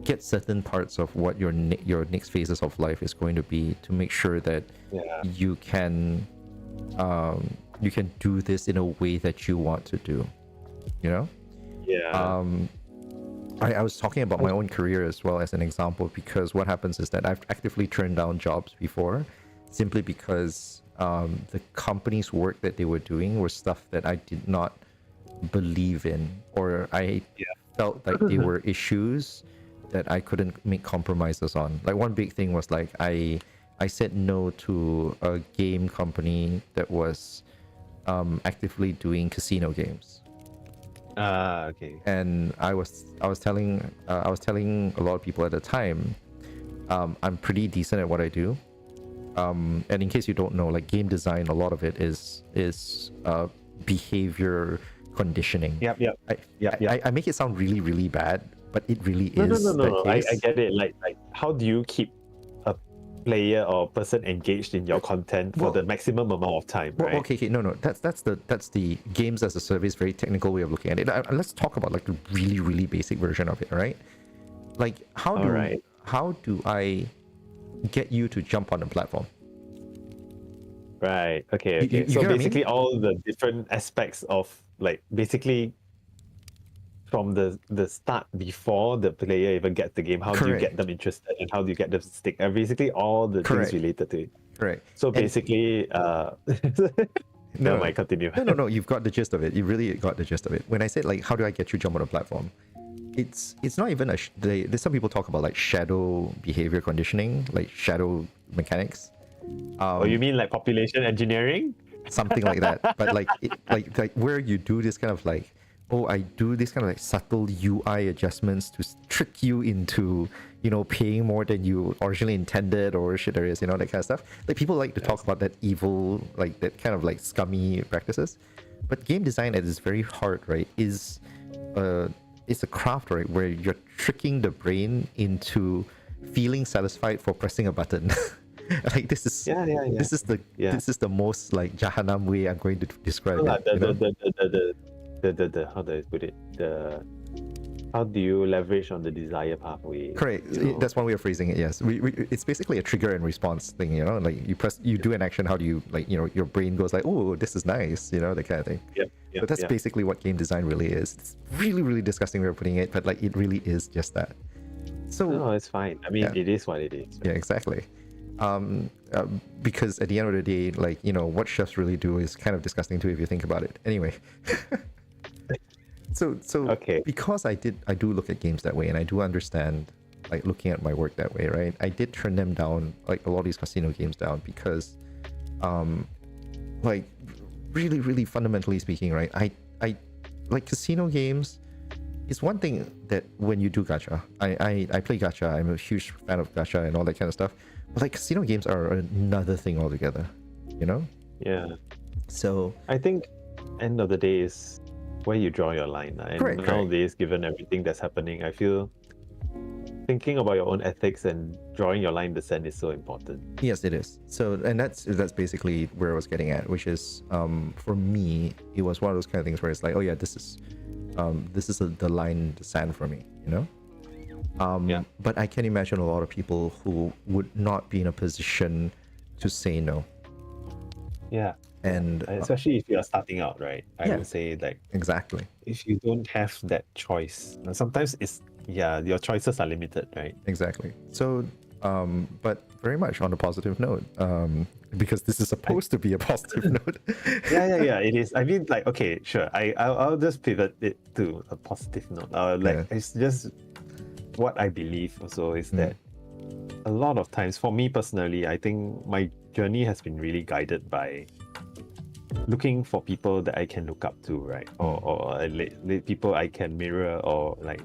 get certain parts of what your next phases of life is going to be, to make sure that you can do this in a way that you want to do, I was talking about my own career as well as an example, because what happens is that I've actively turned down jobs before simply because the company's work that they were doing was stuff that I did not believe in, or I felt like they were issues that I couldn't make compromises on. Like one big thing was like I said no to a game company that was actively doing casino games. Okay. And I was telling a lot of people at the time, I'm pretty decent at what I do. And in case you don't know, like game design, a lot of it is behavior conditioning. Yep. I make it sound really, really bad, but it really is. No. I get it. Like how do you keep a player or person engaged in your content for the maximum amount of time, right? Okay. No. That's the games as a service, very technical way of looking at it. Let's talk about like the really, really basic version of it, right? Like how do I get you to jump on the platform? Right. Okay. You so basically all the different aspects of like basically from the start before the player even gets the game. How do you get them interested and how do you get them to stick? And basically all the things related to it. Correct. So basically, never mind, continue. No. You've got the gist of it. You really got the gist of it. When I said like, how do I get you jump on a platform? It's not even there's some people talk about like shadow behavior conditioning, like shadow mechanics. Oh, you mean like population engineering? Something like that. But like where you do this kind of like, oh, I do this kind of like subtle UI adjustments to trick you into, you know, paying more than you originally intended or shit there is, you know, that kind of stuff. Like people like to talk about that evil, like that kind of like scummy practices. But game design at its very heart, right, is it's a craft, right, where you're tricking the brain into feeling satisfied for pressing a button. Like this is this is the most like Jahannam way I'm going to describe it. How do I put it? How do you leverage on the desire pathway? Correct. That's one way of phrasing it. Yes, it's basically a trigger and response thing. You know, like you do an action. How do you, like, you know, your brain goes like, oh, this is nice. You know, that kind of thing. But that's basically what game design really is. It's really disgusting way of putting it, but like it really is just that. So no, it's fine. I mean, it is what it is. Yeah, exactly. Because at the end of the day, like, you know, what chefs really do is kind of disgusting too if you think about it. Anyway. So okay. Because I do look at games that way, and I do understand, like, looking at my work that way, right? I did turn them down, like a lot of these casino games down, because like really fundamentally speaking, right, I like casino games is one thing that when you do gacha, I play gacha, I'm a huge fan of gacha and all that kind of stuff, but like casino games are another thing altogether, you know? Yeah. So I think end of the day is where you draw your line. And nowadays, given everything that's happening, I feel thinking about your own ethics and drawing your line in the sand is so important. Yes, it is. So, and that's basically where I was getting at, which is, for me, it was one of those kind of things where it's like, oh yeah, this is the line in the sand for me, you know? But I can imagine a lot of people who would not be in a position to say no. Yeah. And especially if you're starting out, right? I would say, like, exactly, if you don't have that choice, sometimes your choices are limited, right? Exactly. So but very much on a positive note, because this is supposed to be a positive note. yeah, it is. I mean, like, okay, sure, I'll just pivot it to a positive note. It's just what I believe also is that a lot of times, for me personally, I think my journey has been really guided by looking for people that I can look up to, right? Or people I can mirror, or like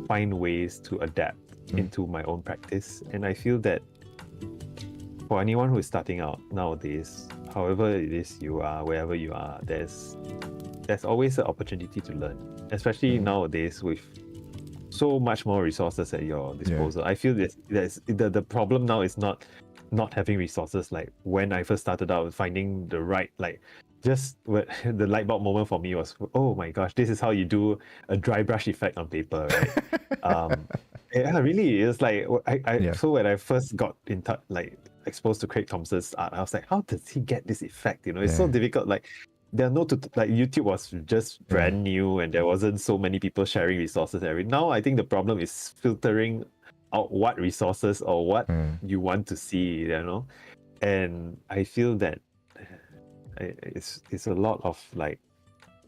find ways to adapt into my own practice. And I feel that for anyone who is starting out nowadays, however it is you are, wherever you are, there's always an opportunity to learn, especially nowadays with so much more resources at your disposal. I feel that the problem now is not having resources. Like when I first started out, finding the right, like, just the light bulb moment for me was, oh my gosh, this is how you do a dry brush effect on paper, right? Yeah, really, it's like so when I first got in touch, like exposed to Craig Thompson's art, I was like, how does he get this effect? You know, it's so difficult. Like, there are like YouTube was just brand new, and there wasn't so many people sharing resources. Now I think the problem is filtering out what resources or what you want to see, you know. And I feel that it's a lot of like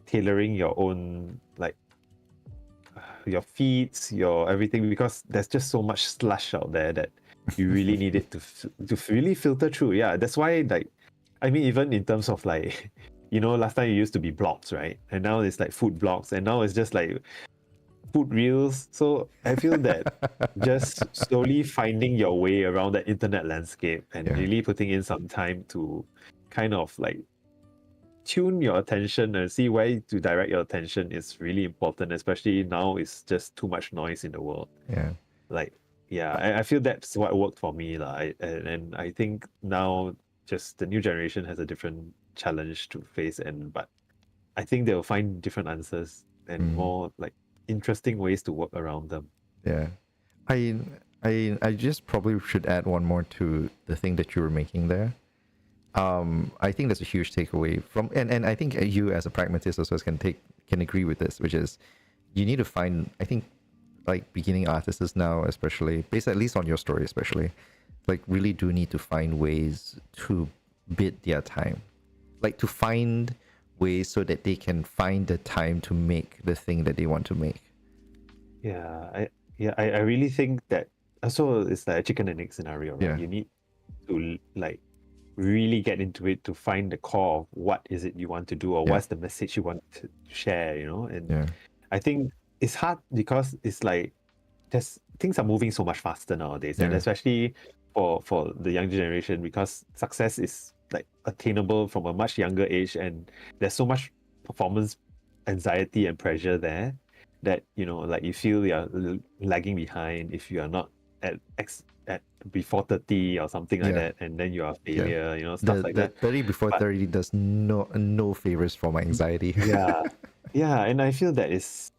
tailoring your own, like, your feeds, your everything, because there's just so much slush out there that you really need it to really filter through. Yeah, that's why, like, I mean, even in terms of, like, you know, last time it used to be blogs, right? And now it's like food blogs, and now it's just like food reels. So I feel that just slowly finding your way around the internet landscape and really putting in some time to kind of like tune your attention and see where to direct your attention is really important, especially now it's just too much noise in the world. I feel that's what worked for me, and I think now just the new generation has a different challenge to face, but I think they'll find different answers and more like interesting ways to work around them. I just probably should add one more to the thing that you were making there. I think that's a huge takeaway from, and I think you as a pragmatist also can agree with this, which is you need to find, I think, like beginning artists now, especially based at least on your story, especially, like really do need to find ways to bid their time, like to find ways so that they can find the time to make the thing that they want to make. I really think that also it's like a chicken and egg scenario, right? Yeah. You need to like really get into it to find the core of what is it you want to do, or Yeah. what's the message you want to share, you know? And Yeah. I think it's hard because it's like just things are moving so much faster nowadays, and Yeah. especially for the younger generation, because success is like attainable from a much younger age, and there's so much performance anxiety and pressure there that, you know, like you feel you're lagging behind if you are not at before 30 or something like Yeah. that, and then you are a Yeah. failure, you know, stuff like The that. 30 before But 30 does no favors for my anxiety. yeah, and I feel that it's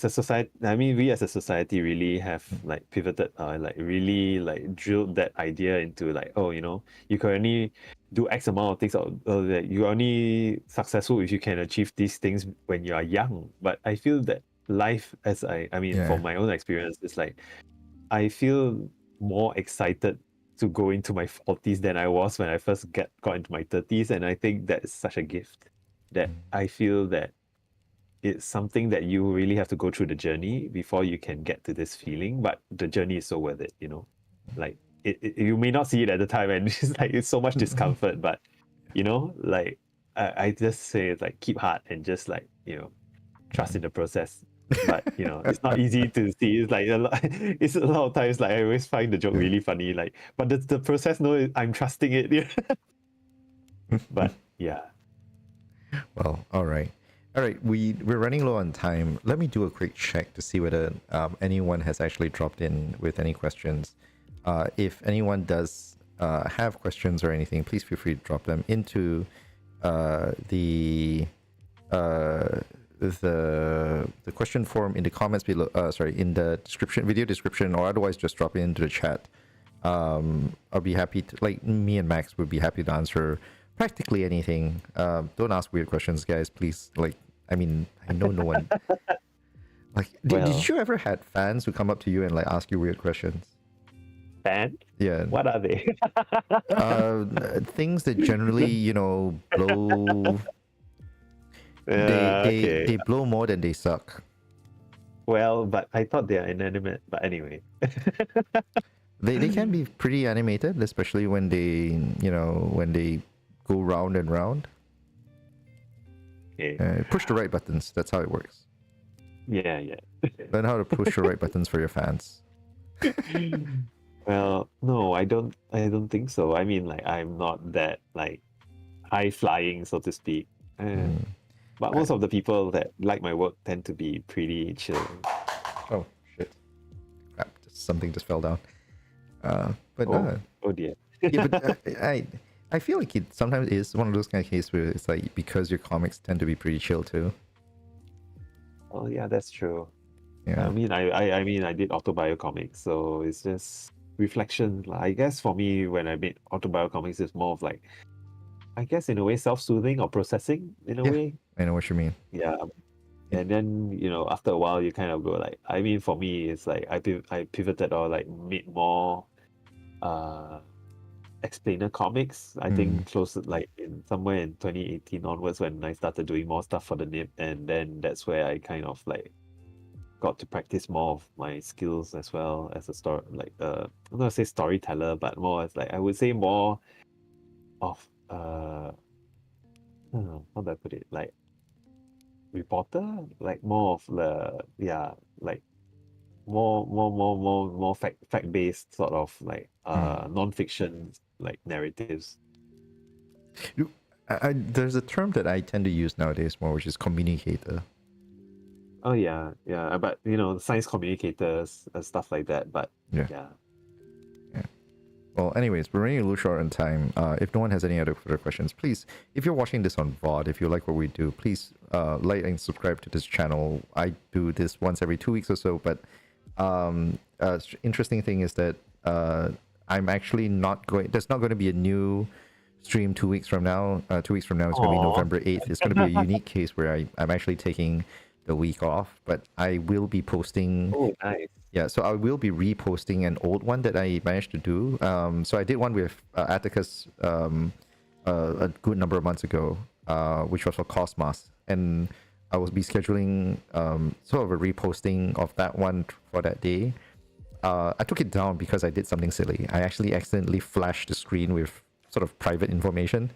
a society. I mean, we as a society really have like pivoted, like really like drilled that idea into like, oh, you know, you can only do X amount of things, or that you're only successful if you can achieve these things when you are young. But I feel that life, as I mean, Yeah. from my own experience, is like I feel more excited to go into my 40s than I was when I first got into my 30s, and I think that is such a gift that I feel that it's something that you really have to go through the journey before you can get to this feeling, but the journey is so worth it, you know. Like you may not see it at the time, and it's like it's so much discomfort, but you know, like I just say it's like keep heart and just like, you know, trust in the process. But you know, it's not easy to see. It's like a lot, it's a lot of times like I always find the joke really funny, like, but the process, no, I'm trusting it. But yeah. Well, all right. All right, we're running low on time. Let me do a quick check to see whether anyone has actually dropped in with any questions. If anyone does have questions or anything, please feel free to drop them into the question form in the comments below. In the description, video description, or otherwise just drop it into the chat. I'll be happy to, like me and Max would be happy to answer practically anything. Don't ask weird questions, guys, please. Like, I mean, I know no one. Like, did you ever had fans who come up to you and like ask you weird questions? Fans? Yeah. What are they? Things that generally, you know, blow. They blow more than they suck. Well, but I thought they are inanimate. But anyway. They can be pretty animated, especially when they go round and round. Okay. Push the right buttons. That's how it works. Yeah. Learn how to push the right buttons for your fans. Well, no, I don't think so. I mean, like, I'm not that like high flying, so to speak. But most of the people that like my work tend to be pretty chill. Oh shit! Crap! Something just fell down. But oh dear. Yeah, but I feel like it sometimes is one of those kind of cases where it's like because your comics tend to be pretty chill too. Oh yeah, that's true. Yeah. I mean, I mean, I did autobio comics, so it's just reflection. I guess for me, when I made autobio comics, it's more of like, I guess in a way, self-soothing or processing in a way. I know what you mean. Yeah. And then, you know, after a while, you kind of go like, I mean, for me, it's like I pivoted or like made more explainer comics. I think close like in somewhere in 2018 onwards when I started doing more stuff for the NIP, and then that's where I kind of like got to practice more of my skills as well as a story, like I'm not gonna say storyteller, but more as like I would say more of I don't know, how do I put it, like reporter, like more of like more fact based sort of like non-fiction like narratives. There's a term that I tend to use nowadays more, which is communicator. Oh yeah, but you know, science communicators and stuff like that. But yeah. Well, anyways, we're running a little short on time. If no one has any other further questions, please, if you're watching this on VOD, if you like what we do, please like and subscribe to this channel. I do this once every 2 weeks or so, but interesting thing is that I'm actually not going, there's not going to be a new stream 2 weeks from now. 2 weeks from now, it's going to be November 8th. It's going to be a unique case where I'm actually taking the week off, but I will be posting. Oh, nice. Yeah, so I will be reposting an old one that I managed to do. So I did one with Atticus a good number of months ago, which was for Cosmos, and I will be scheduling sort of a reposting of that one for that day. I took it down because I did something silly. I actually accidentally flashed the screen with sort of private information.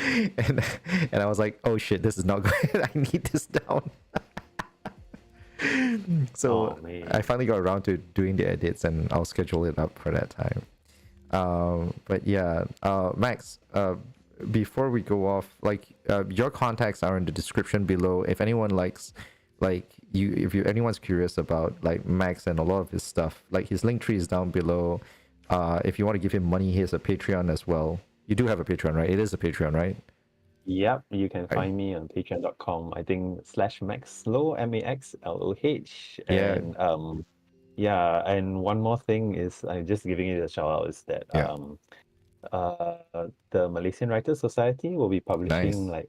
and I was like, oh shit, this is not good. I need this down. So I finally got around to doing the edits, and I'll schedule it up for that time. But yeah, Max, before we go off, like your contacts are in the description below. If anyone likes, like if anyone's curious about like Max and a lot of his stuff, like his link tree is down below. If you want to give him money, he has a Patreon as well. You do have a Patreon, right? It is a Patreon, right? Yep, you can find me on patreon.com. I think /Maxloh, MAXLOH. Yeah. And yeah, and one more thing is I'm just giving it a shout out is that Yeah. the Malaysian Writers Society will be publishing Nice.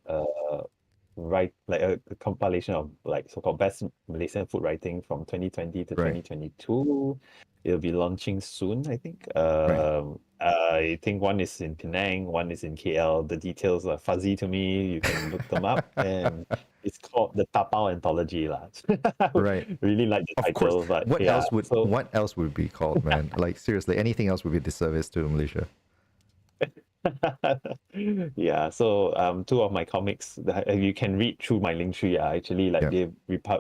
like a compilation of like so-called best Malaysian food writing from 2020 to Right. 2022. It'll be launching soon, I think. Right. I think one is in Penang, one is in KL. The details are fuzzy to me. You can look them up, and it's called the Tapau Anthology, lah. Right. Really like the Of course. title, but What yeah. else would So what else would be called, man? Like seriously, anything else would be a disservice to Malaysia. yeah, so two of my comics that you can read through my link tree are actually like Yeah.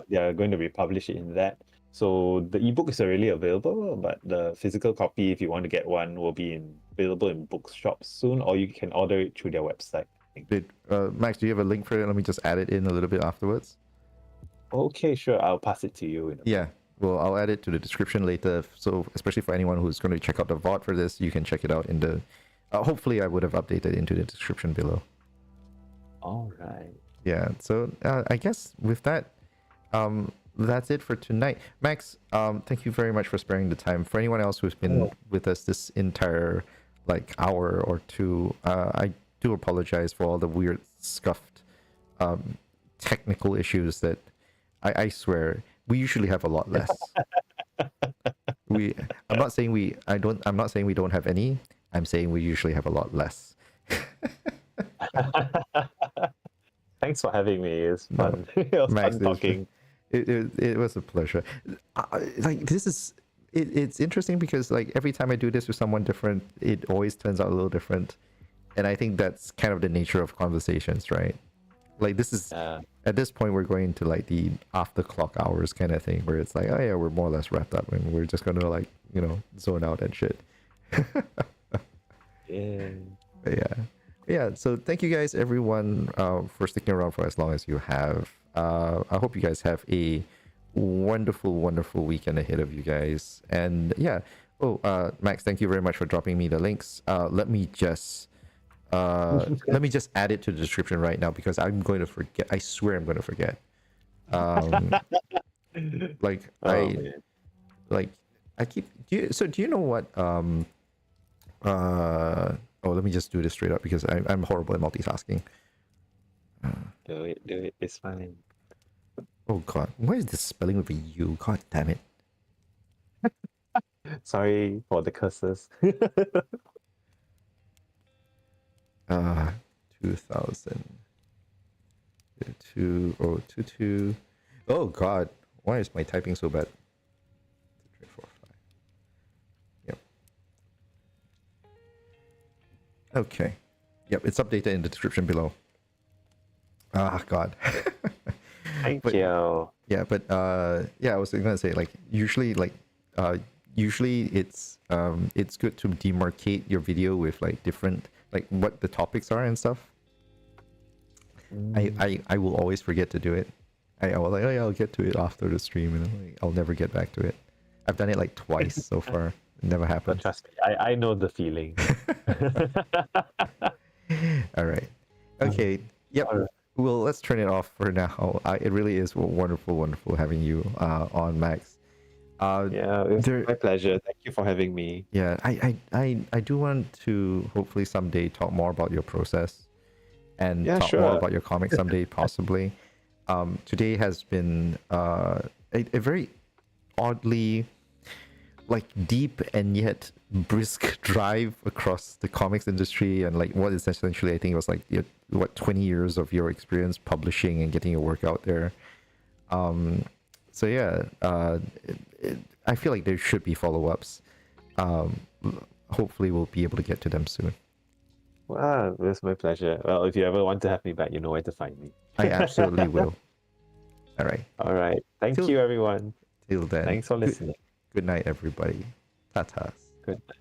they are going to republish it in that. So the ebook is already available, but the physical copy, if you want to get one, will be available in bookshops soon, or you can order it through their website. I think. Max, do you have a link for it? Let me just add it in a little bit afterwards. Okay, sure. I'll pass it to you. Yeah. Well, I'll add it to the description later. So especially for anyone who's going to check out the VOD for this, you can check it out in the. Hopefully, I would have updated into the description below. All right. Yeah. So I guess with that, that's it for tonight. Max, thank you very much for sparing the time. For anyone else who's been with us this entire like hour or two, I do apologize for all the weird scuffed technical issues that I swear we usually have a lot less. I'm not saying we don't have any. I'm saying we usually have a lot less. Thanks for having me. It's fun. It was Max, fun talking. It was a pleasure. Like this is it's interesting because like every time I do this with someone different, it always turns out a little different, and I think that's kind of the nature of conversations, right? Like this is at this point we're going to like the after clock hours kind of thing where it's like, oh yeah, we're more or less wrapped up and we're just gonna like zone out and shit. Yeah. Yeah. So thank you guys, everyone, for sticking around for as long as you have. I hope you guys have a wonderful, wonderful weekend ahead of you guys. And yeah. Oh, Max, thank you very much for dropping me the links. Let me just add it to the description right now because I'm going to forget. I swear I'm going to forget. Do you know what? Let me just do this straight up because I'm horrible at multitasking. Do it. It's fine. Oh god, why is this spelling with a U? God damn it. Sorry for the curses. 2022. Oh god, why is my typing so bad? 2, 3, 4, 5. Yep. Okay. Yep, it's updated in the description below. Ah, god. Thank you. Yeah, but I was gonna say like usually it's good to demarcate your video with like different like what the topics are and stuff. I will always forget to do it. I will like, oh yeah, I'll get to it after the stream, and like, I'll never get back to it. I've done it like twice so far. It never But happened. trust me, I know the feeling. All right. Okay. Yep. All right. Well, let's turn it off for now. It really is wonderful, wonderful having you on, Max. Yeah, it's my pleasure. Thank you for having me. Yeah, I do want to hopefully someday talk more about your process and talk more about your comics someday, possibly. today has been a very oddly like deep and yet brisk drive across the comics industry, and like what is essentially I think it was like 20 years of your experience publishing and getting your work out there. So yeah, I feel like there should be follow-ups. Hopefully we'll be able to get to them soon. Wow, that's my pleasure. Well, if you ever want to have me back, you know where to find me. I absolutely will. All right. All right. Thank Till- you, everyone. Till then. Thanks for listening. Good night, everybody. Tatas. Good night.